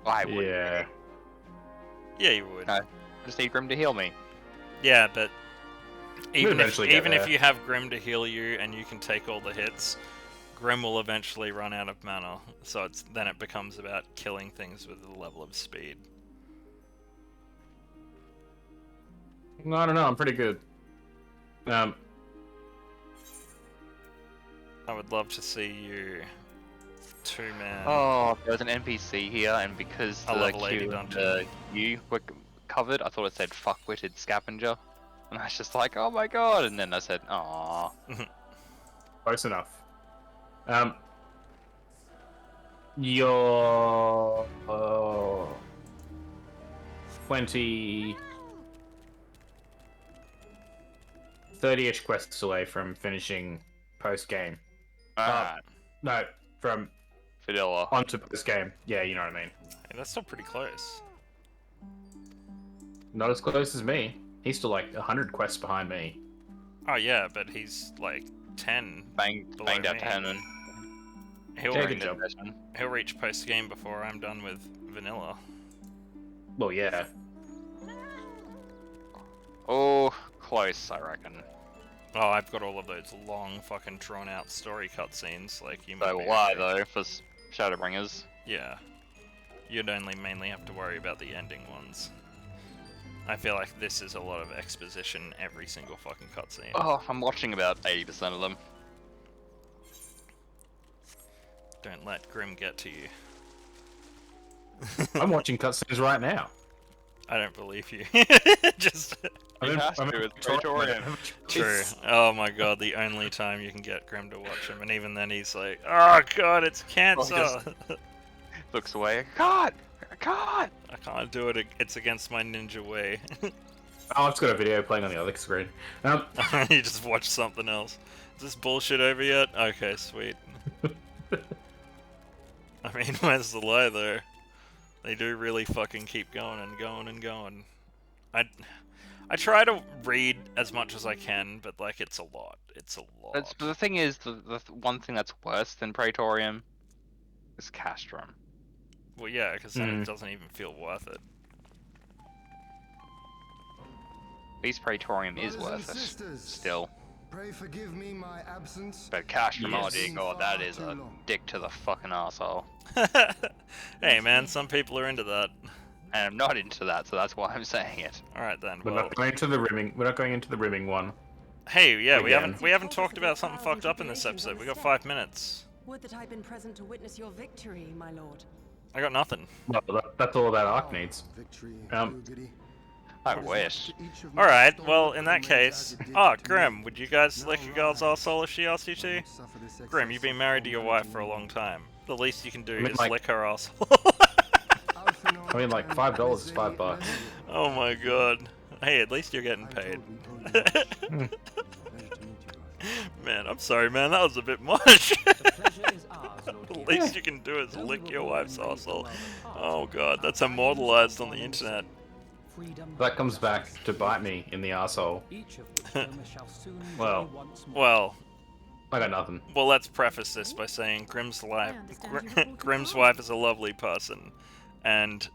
I would. Yeah. Yeah, you would. No. I just need Grim to heal me. Yeah, but even if, eventually get even if there. you have Grim to heal you and you can take all the hits, Grim will eventually run out of mana. So then it becomes about killing things with a level of speed. No, I don't know. I'm pretty good. I would love to see you two-man. Oh, there was an NPC here, and because A the level 80 Q and dungeon. the U were covered, I thought it said fuck-witted scavenger. And I was just like, oh my god, and then I said, aww. Close enough. You're 20, 30-ish quests away from finishing post-game. Alright, No, from vanilla. onto post-game. Yeah, you know what I mean. Hey, that's still pretty close. Not as close as me. He's still like 100 quests behind me. Oh yeah, but he's like 10. Banged below out me. 10 and He'll, Yeah, re- good job. he'll reach post-game before I'm done with vanilla. Well, yeah. Oh, close, I reckon. Oh, I've got all of those long fucking drawn-out story cutscenes, like you might So be why okay. though, for Shadowbringers? Yeah. You'd only mainly have to worry about the ending ones. I feel like this is a lot of exposition every single fucking cutscene. Oh, I'm watching about 80% of them. Don't let Grim get to you. I'm watching cutscenes right now. I don't believe you. Just You have to, it's Praetorian. true. Oh my god, the only time you can get Grim to watch him, and even then he's like, "Oh god, it's cancer. Looks away. God! God! I can't do it. It's against my ninja way." Oh, I've just got a video playing on the other screen. You just watch something else. Is this bullshit over yet? Okay, sweet. I mean, where's the lie though? They do really fucking keep going and going and going. I try to read as much as I can, but like it's a lot. It's a lot. But the thing is, the one thing that's worse than Praetorium is Castrum. Well, yeah, because then it doesn't even feel worth it. At least Praetorium is worth it. Still. Pray forgive me my absence. But Castrum, oh Yes. dear god, that is a dick to the fucking arsehole. Hey man, some people are into that. And I'm not into that, so that's why I'm saying it. Alright then, We're well... not going to the rimming. We're not going into the rimming one. Hey, yeah, Again. we haven't talked about something fucked up in this episode. We got 5 minutes. Would that I'd been present to witness your victory, my lord. I got nothing. Well, that's all that arc needs. Victory. Um, I wish. Alright, well, in that case... Oh, Grim, would you guys lick your girl's arsehole if she asked you to? Grim, you've been married to your wife for a long time. The least you can do I mean, is like- lick her arsehole. I mean, like $5 is $5. Oh my god. Hey, at least you're getting paid. Man, I'm sorry, man, that was a bit much. The least you can do is lick your wife's arsehole. Oh god, that's immortalized on the internet. That comes back to bite me in the arsehole. Well, I got nothing. Well, let's preface this by saying Grim's wife is a lovely person, and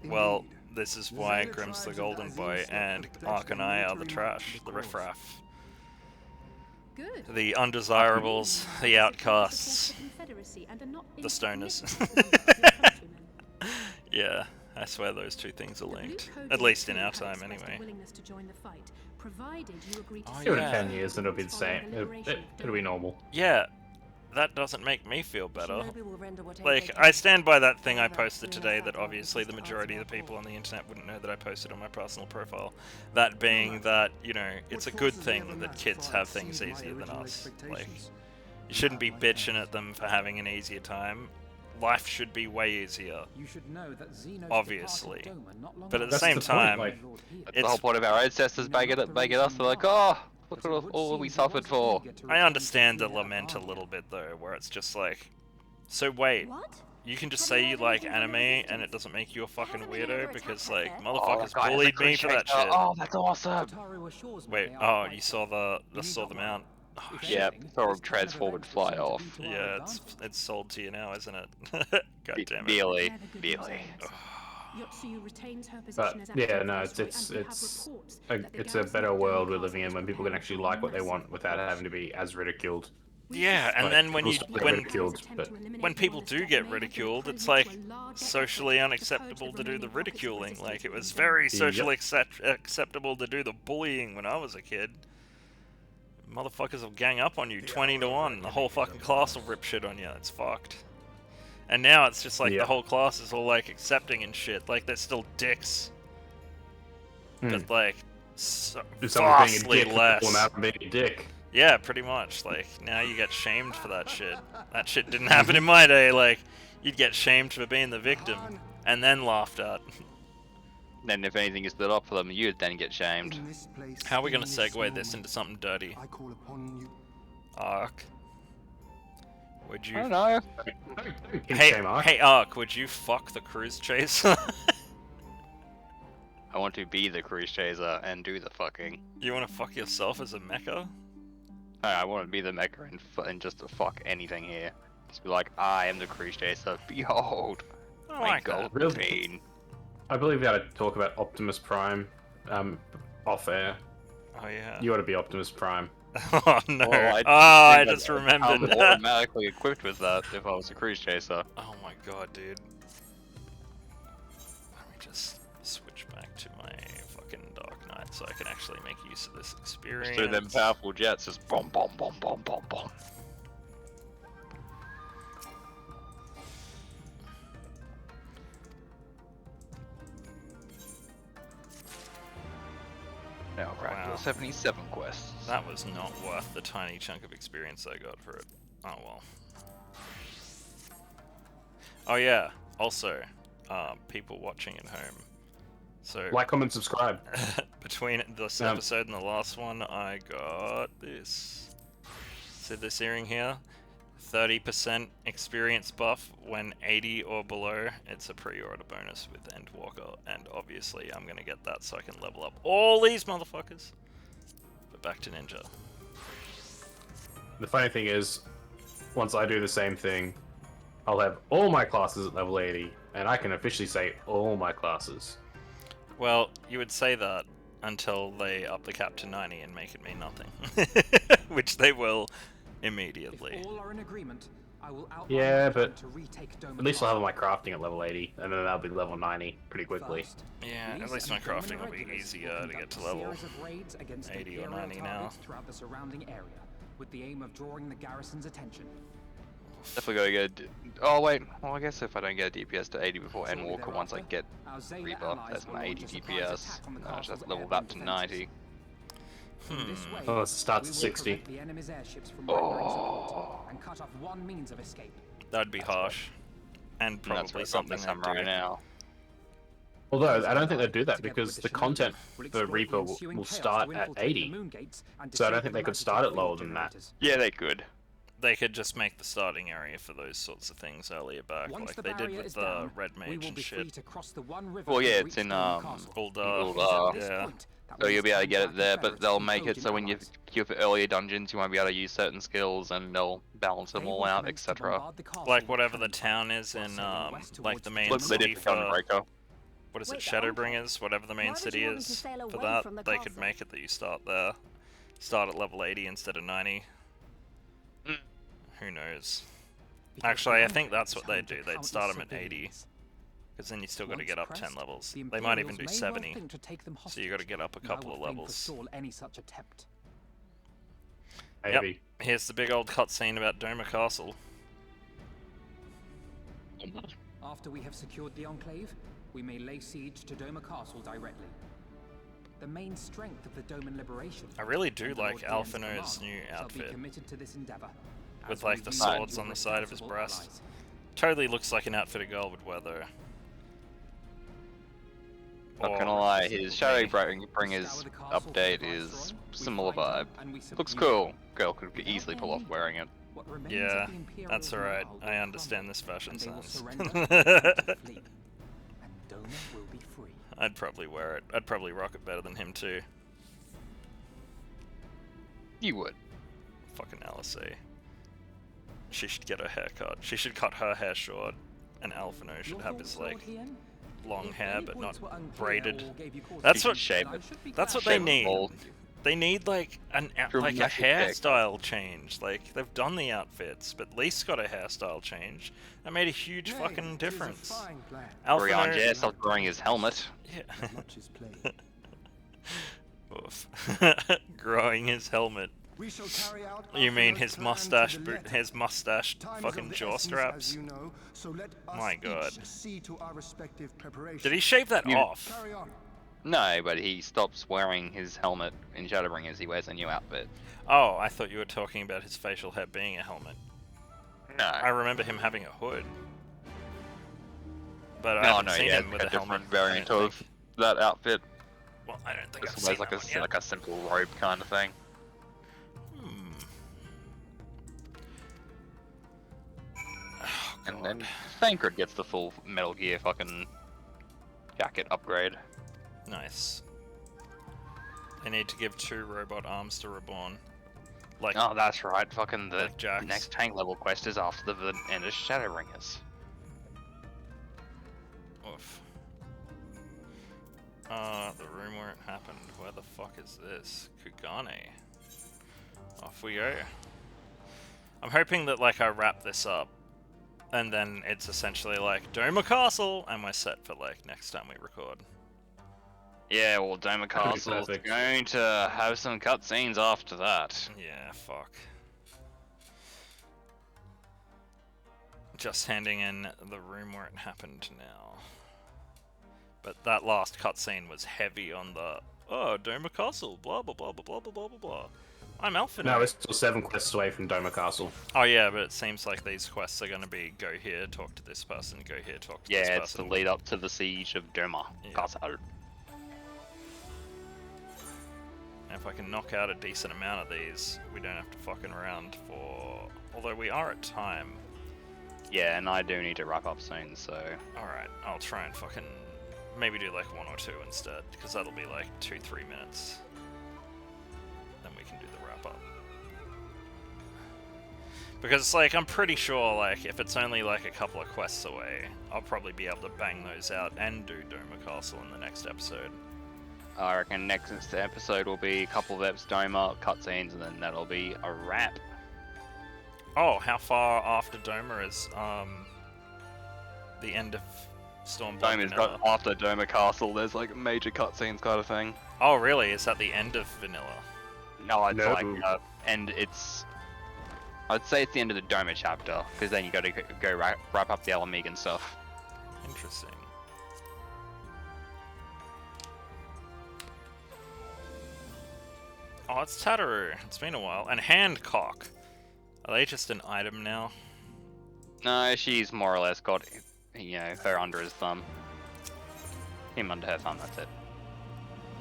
well, this is why Grim's the golden boy and Ark and I are the trash, the riffraff, Good. the undesirables, the outcasts, the stoners. Yeah, I swear those two things are linked, at least in our time anyway. Oh, Give it yeah. 10 years and it'll be the same. It'll be normal. Yeah, that doesn't make me feel better. Like, I stand by that thing I posted today that obviously the majority of the people on the internet wouldn't know that I posted on my personal profile. That being that, you know, it's a good thing that kids have things easier than us. Like, you shouldn't be bitching at them for having an easier time. Life should be way easier, obviously. But at the That's same the point, time, like- That's the whole point of our ancestors begging us. They're like, oh, look at all we suffered for. I understand the lament a little bit though, where it's just like, so wait, What? you can just say you like anime and it doesn't make you a fucking weirdo because like Oh, motherfuckers that guy is a bullied me for that crusader. shit. Oh, that's awesome. Wait, oh, you saw the mount? Oh, shit. Yeah, saw him transform and fly off. Yeah, it's sold to you now, isn't it? God damn it. Really. But yeah, no, it's a better world we're living in when people can actually like what they want without having to be as ridiculed. Yeah, and Like, then when people get ridiculed, but when people do get ridiculed, it's like socially unacceptable to do the ridiculing. Like it was very socially acceptable to do the bullying when I was a kid. Motherfuckers will gang up on you 20 to 1. The whole fucking class will rip shit on you. It's fucked. And now it's just like the whole class is all like accepting and shit. Like they're still dicks. But like if someone's vastly being a dick, less. people out being a dick. Yeah, pretty much. Like, now you get shamed for that shit. That shit didn't happen in my day. Like, you'd get shamed for being the victim, and then laughed at. Then if anything is stood up for them, you'd then get shamed. How are we gonna segue this into something dirty? Ark. Would you... I don't know. Hey, Ark, would you fuck the cruise chaser? I want to be the cruise chaser and do the fucking. You wanna fuck yourself as a mecha? No, I want to be the mecha and just to fuck anything here. Just be like, I am the cruise chaser. Behold, I my like that. golden Really? vein. I believe we ought to talk about Optimus Prime off air. Oh, yeah. You ought to be Optimus Prime. Oh, no. Well, I just remembered. I'm automatically equipped with that if I was a cruise chaser. Oh my god, dude. Let me just switch back to my fucking Dark Knight so I can actually make use of this experience. So them powerful jets just bomb, bomb, bomb, bomb, bomb, bomb. Now crack your 77 quests. That was not worth the tiny chunk of experience I got for it. Oh well. Oh yeah, also, people watching at home. So Like, comment, subscribe. Between this episode and the last one, I got this. See this earring here? 30% experience buff when 80 or below. It's a pre-order bonus with Endwalker, and obviously I'm gonna get that so I can level up all these motherfuckers. But back to Ninja. The funny thing is, once I do the same thing, I'll have all my classes at level 80, and I can officially say all my classes. Well, you would say that until they up the cap to 90 and make it mean nothing. Which they will immediately. If all are in agreement, I will Yeah, but to retake Dome at least I'll have my crafting at level 80, and then that'll be level 90 pretty quickly. Yeah, at least my crafting will be easier to get to level 80 or 90 now. Throughout the surrounding area, with the aim of drawing the garrison's attention. Definitely gotta get. Oh wait, well I guess if I don't get a DPS to 80 before Endwalker, once I get Reaper, that's my 80 DPS. I just have to level that to 90. Oh, it starts at 60. Oh. And cut off one means of escape. That'd be harsh. And probably something I'm right now. Although, I don't think they'd do that because the content for Reaper will start at 80. So I don't think they could start it lower than that. Yeah, they could. They could just make the starting area for those sorts of things earlier back, like they did with the Red Mage and shit. Well, yeah, it's in Ulda. Yeah. So you'll be able to get it there, but they'll make it so when you queue for earlier dungeons, you won't be able to use certain skills, and they'll balance them all out, etc. Like whatever the town is in, like the main city for, what is it, Shadowbringers? Whatever the main city is for that, they could make it that you start there, start at level 80 instead of 90. Who knows? Actually, I think that's what they'd do. They'd start them at 80. Because then you still got to get up 10 levels. They might even do 70. So you got to get up a couple of levels. Yep. Here's the big old cutscene about Doma Castle. After we have secured the Enclave, we may lay siege to Doma Castle directly. The main strength of the Doman liberation. I really do like Alphino's new outfit. With like the swords on the side of his breast. Totally looks like an outfit a girl would wear though. Not gonna lie, his Shadowbringers update is similar vibe. Looks cool. Girl could easily pull off wearing it. Yeah, that's alright. I understand this fashion sense. I'd probably wear it. I'd probably rock it better than him too. You would. Fucking LSE. She should get her hair cut. She should cut her hair short, and Alphino should have his like long hair but not braided. That's what they need. They need like a hairstyle change. Like they've done the outfits, but Lee's got a hairstyle change. That made a huge fucking difference. Brian Jay stopped wearing his helmet. Yeah. Oof. Growing his helmet. You mean his mustache fucking jaw straps? My god. Did he shave that off? No, but he stops wearing his helmet in Shadowbringers. He wears a new outfit. Oh, I thought you were talking about his facial hair being a helmet. No. I remember him having a hood. But I haven't seen him with a helmet. Variant of that outfit. Well, I don't think I've seen that like a simple robe kind of thing. Oh, and then Thancred gets the full Metal Gear fucking jacket upgrade. Nice. They need to give 2 robot arms to Reborn. Like, oh, that's right. Fucking the like next tank level quest is after the end of Shadowbringers. Oof. The room where it happened. Where the fuck is this? Kugane. Off we go. I'm hoping that like I wrap this up, and then it's essentially like Doma Castle, and we're set for like next time we record. Yeah, well, Doma Castle's going to have some cutscenes after that. Yeah, fuck. Just handing in the room where it happened now. But that last cutscene was heavy on the, oh, Doma Castle, blah blah blah blah blah blah blah blah. I'm Alpha. No, we're still 7 quests away from Doma Castle. Oh yeah, but it seems like these quests are going to be go here, talk to this person, go here, talk to this person. Yeah, it's the lead up to the siege of Doma Castle. if I can knock out a decent amount of these, we don't have to fucking around for... Although we are at time. Yeah, and I do need to wrap up soon, so... Alright, I'll try and fucking... maybe do like 1 or 2 instead, because that'll be like 2-3 minutes. Then we can do the wrap up. Because it's like, I'm pretty sure, like, if it's only like a couple of quests away, I'll probably be able to bang those out and do Doma Castle in the next episode. I reckon next episode will be a couple of eps Doma, cutscenes, and then that'll be a wrap. Oh, how far after Doma is, the end of Stormblood Doma's Vanilla? got, after Doma Castle, there's like major cutscenes kind of thing. Oh, really? Is that the end of Vanilla? No, it's No. like, and it's... I'd say it's the end of the Doma chapter, because then you gotta go wrap up the Alamegan stuff. Interesting. Oh, it's Tataru. It's been a while. And Handcock. Are they just an item now? No, she's more or less got, you know, her under his thumb. Him under her thumb, that's it.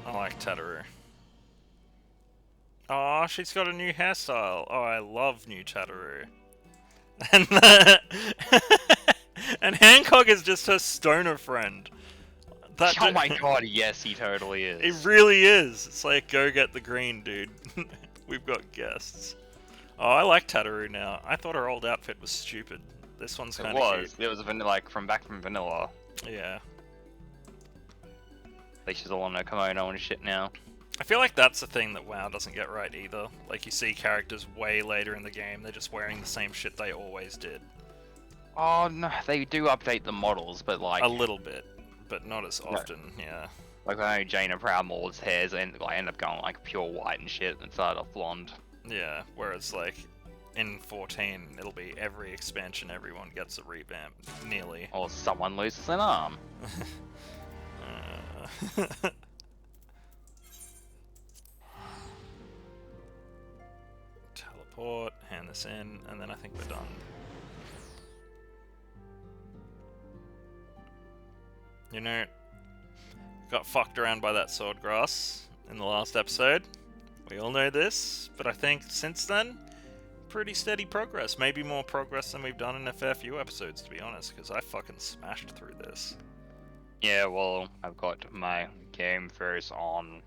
I like Tataru. Oh, she's got a new hairstyle. Oh, I love new Tataru. And and Hancock is just her stoner friend. That Oh my god, yes, he totally is. It really is. It's like, go get the green, dude. We've got guests. Oh, I like Tataru now. I thought her old outfit was stupid. This one's It kind of was. It was vanilla, like from back from Vanilla. cute. Yeah. At least she's all on her kimono and shit now. I feel like that's the thing that WoW doesn't get right either. Like, you see characters way later in the game, they're just wearing the same shit they always did. Oh no, they do update the models, but like A little bit, but not as often, yeah. like I know Jaina Proudmoore's hairs end up going like pure white and shit and started off blonde. Yeah, whereas like in 14, it'll be every expansion, everyone gets a revamp, nearly. Or someone loses an arm. Teleport, hand this in, and then I think we're done. You know, got fucked around by that sword grass in the last episode. We all know this, but I think since then, pretty steady progress. Maybe more progress than we've done in a fair few episodes, to be honest, because I fucking smashed through this. Yeah, well, I've got my game face on.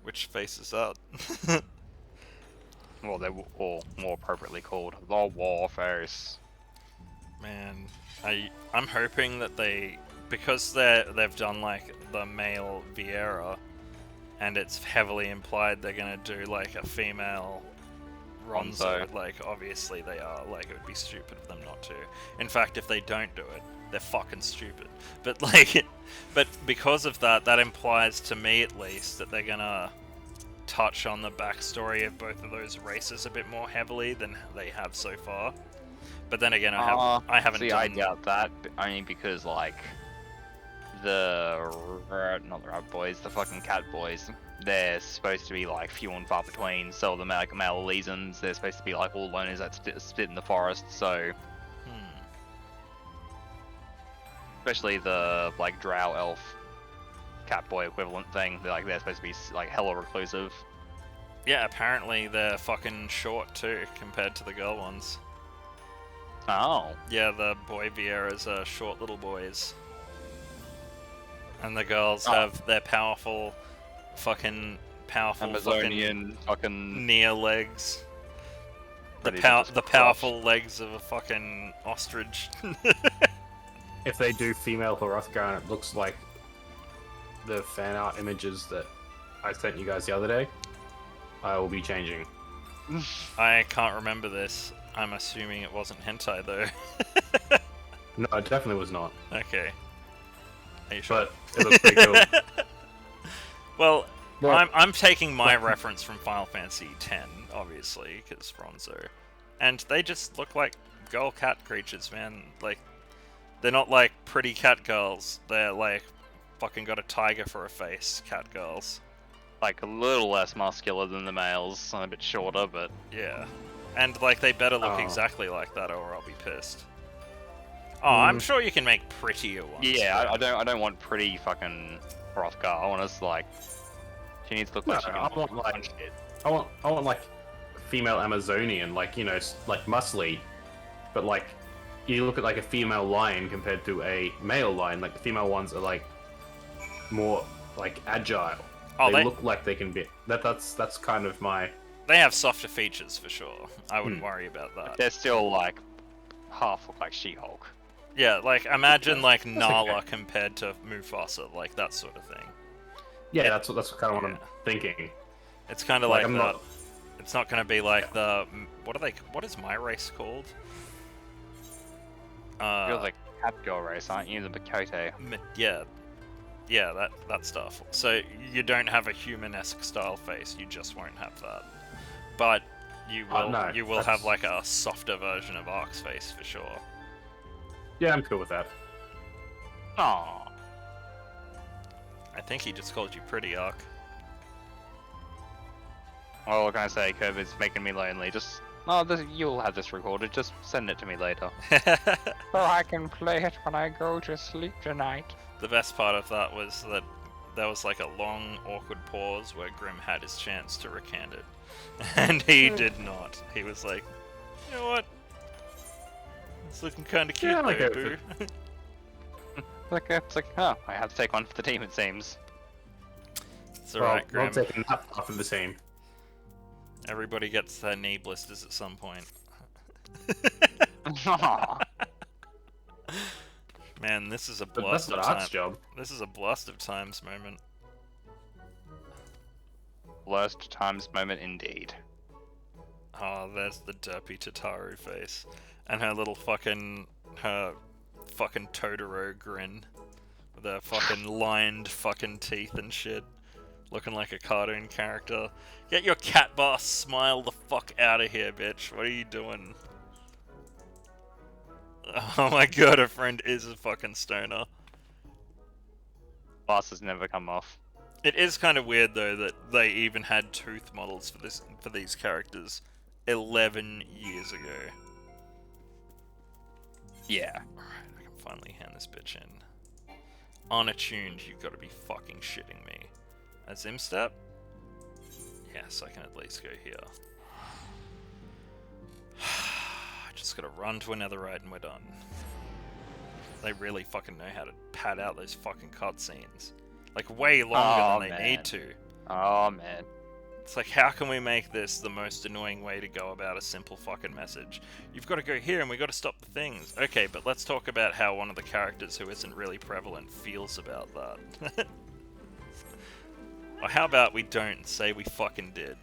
Which face is that? Well, they're all more appropriately called the War Face. Man, I'm hoping that because they've done like the male Vieira, and it's heavily implied they're gonna do like a female Ronzo. Like, obviously they are. Like, it would be stupid of them not to. In fact, if they don't do it, they're fucking stupid. But like, but because of that, that implies to me at least that they're gonna touch on the backstory of both of those races a bit more heavily than they have so far. But then again, I haven't See, done... I doubt that, only because, like, not the Rat Boys, the fucking Cat Boys, they're supposed to be, like, few and far between, so the like, male legions, they're supposed to be, like, all loners that spit in the forest, so... Especially the, like, Drow Elf Cat Boy equivalent thing, they're supposed to be, like, hella reclusive. Yeah, apparently they're fucking short, too, compared to the girl ones. Oh. Yeah, the boy Vieiras are short little boys. And the girls have their powerful Amazonian fucking near legs. The powerful legs of a fucking ostrich. If they do female Hrothgar and it looks like the fan art images that I sent you guys the other day, I will be changing. I can't remember this. I'm assuming it wasn't hentai though. No, it definitely was not. Okay. Are you sure? But it looks pretty cool. Well, Well- I'm taking my reference from Final Fantasy X, obviously, because Ronzo. And they just look like girl cat creatures, man. Like, they're not like pretty cat girls. They're like fucking got a tiger for a face cat girls. like a little less muscular than the males, and a bit shorter, but Yeah. And like they better look exactly like that or I'll be pissed. Oh, I'm sure you can make prettier ones. yeah, I don't want pretty fucking Hrothgar. I want us like She needs to look No, like she I can want like punch it. I want like female Amazonian, like like muscly, but like you look at like a female lion compared to a male lion, like the female ones are like more like agile. Oh, they look like they can be. That's kind of my. They have softer features for sure. I wouldn't worry about that. They're still like half look like She-Hulk. Yeah, like imagine like Nala okay. compared to Mufasa, like that sort of thing. Yeah, that's kind of what I'm thinking. It's kind of Like, like, I'm that. not- It's not going to be like the what is my race called? You're like Catgirl race, aren't you? The Makote. Yeah, that stuff. So you don't have a human-esque style face. You just won't have that. But you will. No, you will have like a softer version of Ark's face for sure. Yeah, I'm cool with that. Aww. I think he just called you pretty, Ark. Well, what can I say? COVID's making me lonely. Just you'll have this recorded. Just send it to me later. So I can play it when I go to sleep tonight. The best part of that was that there was like a long, awkward pause where Grim had his chance to recant it. And he did not. He was like, you know what? It's looking kind of cute Yeah, I'm though, okay boo. with It's like, oh, I have to take one for the team, it seems. It's alright, Well, Grim. I'm taking that half of the team. Everybody gets their knee blisters at some point. Aw. Man, this is a But blast that's of not Art's time. job. This is a blast of times moment. Worst times moment indeed. Oh, there's the derpy Tataru face. And her fucking Totoro grin. With her fucking lined fucking teeth and shit. Looking like a cartoon character. Get your cat boss smile the fuck out of here, bitch. What are you doing? Oh my god, her friend is a fucking stoner. Boss has never come off. It is kind of weird though that they even had tooth models for these characters 11 years ago. Yeah. Alright, I can finally hand this bitch in. Unattuned, you've got to be fucking shitting me. A Zim step? Yes, I can at least go here. I just gotta run to a netherite and we're done. They really fucking know how to pad out those fucking cutscenes. Like, way longer than they need to. Oh, man. It's like, how can we make this the most annoying way to go about a simple fucking message? You've got to go here and we got to stop the things. Okay, but let's talk about how one of the characters who isn't really prevalent feels about that. Or how about we don't say we fucking did?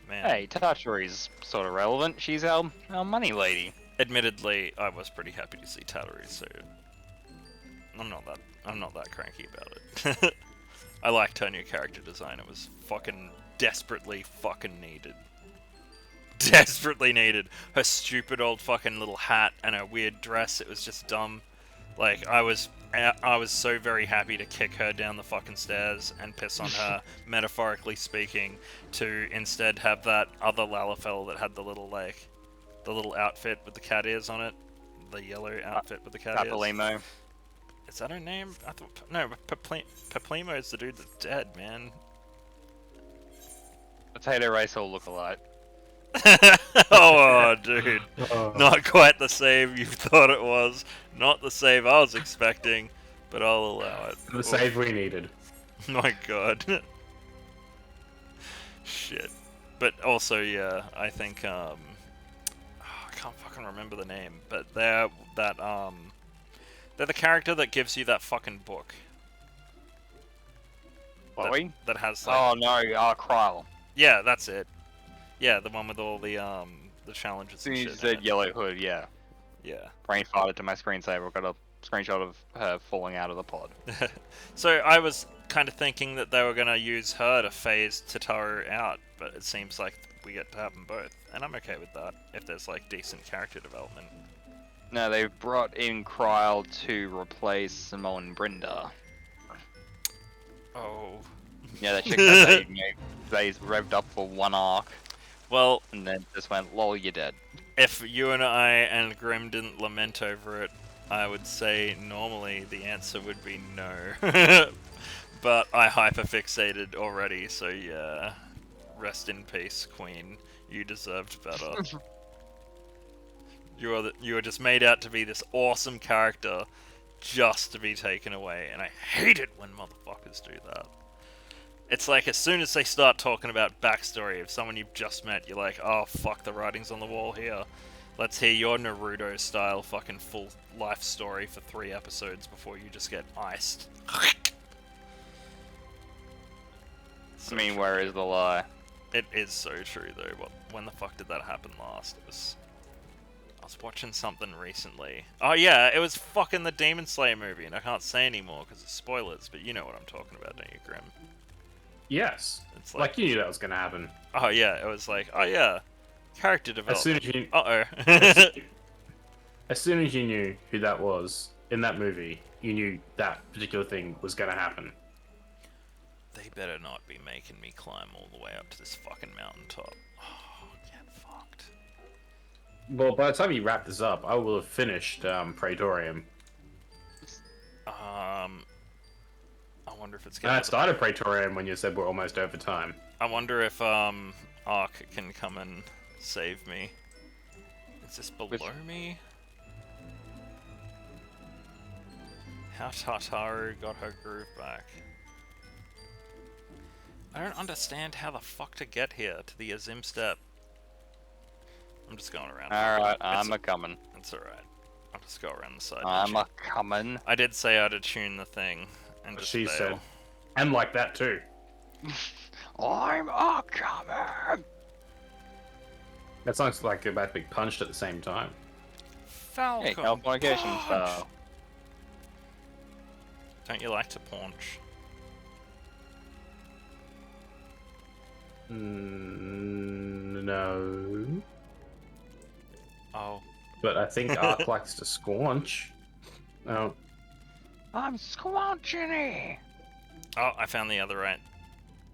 Man. Hey, Tataru's sort of relevant. She's our money lady. Admittedly, I was pretty happy to see Tataru, so I'm not that cranky about it. I liked her new character design. It was fucking desperately fucking needed. Desperately needed. Her stupid old fucking little hat and her weird dress, it was just dumb. Like, I was so very happy to kick her down the fucking stairs and piss on her, metaphorically speaking, to instead have that other Lalafell that had the little outfit with the cat ears on it. The yellow outfit with the cat ears. Papalimo. Is that her name? I thought, no, Paplimo is the dude that's dead, man. Potato race all look alike. Oh, dude. Oh. Not quite the save you thought it was. Not the save I was expecting, but I'll allow it. The save we needed. My god. Shit. But also, yeah, I think, I can't fucking remember the name, but they're the character that gives you that fucking book. Chloe? That has like... Oh no, Kryle. Yeah, that's it. Yeah, the one with all the challenges and You shit. in said it. Yellow Hood, yeah. Yeah. Brain farted to my screensaver. I've got a screenshot of her falling out of the pod. So I was kind of thinking that they were going to use her to phase Tataru out, but it seems like we get to have them both. And I'm okay with that, if there's like decent character development. No, they brought in Kryle to replace Simone Brinda. Oh. Yeah, that chick that they revved up for one arc, Well, and then just went, lol, you're dead. if you and I and Grim didn't lament over it, I would say normally the answer would be no. But I hyperfixated already, so yeah. Rest in peace, Queen. You deserved better. You were just made out to be this awesome character just to be taken away, and I hate it when motherfuckers do that. It's like as soon as they start talking about backstory of someone you've just met, you're like, oh fuck, the writing's on the wall here. Let's hear your Naruto-style fucking full life story for 3 episodes before you just get iced. I mean, where is the lie? It is so true though. When the fuck did that happen last? I was watching something recently. Oh yeah, it was fucking the Demon Slayer movie, and I can't say anymore because of spoilers, but you know what I'm talking about, don't you, Grim? Yes. It's Like you knew that was gonna happen. Oh yeah, it was like, oh yeah, character development. As soon as you as soon as you knew who that was in that movie, you knew that particular thing was gonna happen. They better not be making me climb all the way up to this fucking mountaintop. Oh, get fucked. Well, by the time you wrap this up, I will have finished Praetorium. I wonder if it's And gonna. I started Praetorium when you said we're almost over time. I wonder if Ark can come and save me. Is this below me? How Tataru got her groove back. I don't understand how the fuck to get here to the Azim step. I'm just going around. Alright, I'm a-coming. It's alright. I'll just go around the side. I'm a-coming. I did say I'd attune the thing and just She fail. said. And like that too. I'm a-coming! That sounds like you're about to be punched at the same time. Falcon Hey, Californication punch! style. Don't you like to punch? No. Oh. But I think Ark likes to squanch. Oh. I'm squanching. Oh, I found the other right.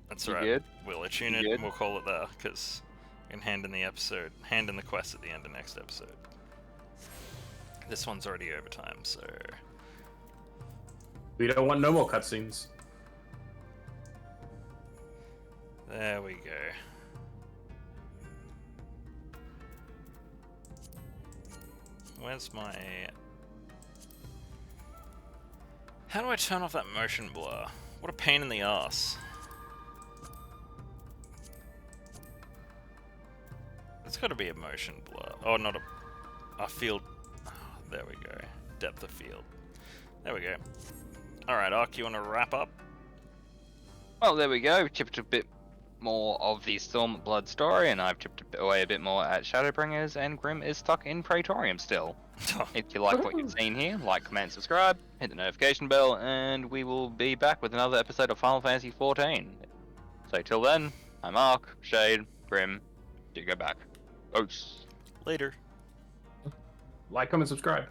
That's You right. good? We'll attune You it good? and we'll call it there, because we can hand in the episode, hand in the quest at the end of next episode. This one's already over time, so... We don't want no more cutscenes. There we go. Where's my... How do I turn off that motion blur? What a pain in the ass. It's got to be a motion blur. Oh, not a field. Oh, there we go. Depth of field. There we go. Alright, Ark, you want to wrap up? Well, there we go. We chipped a bit more of the Stormblood story, and I've chipped away a bit more at Shadowbringers, and Grim is stuck in Praetorium still. If you like what you've seen here, like, comment, subscribe, hit the notification bell, and we will be back with another episode of Final Fantasy XIV. So till then, I'm Ark, Shade, Grim, DudeGoBack. Peace. Later. Like, comment, subscribe.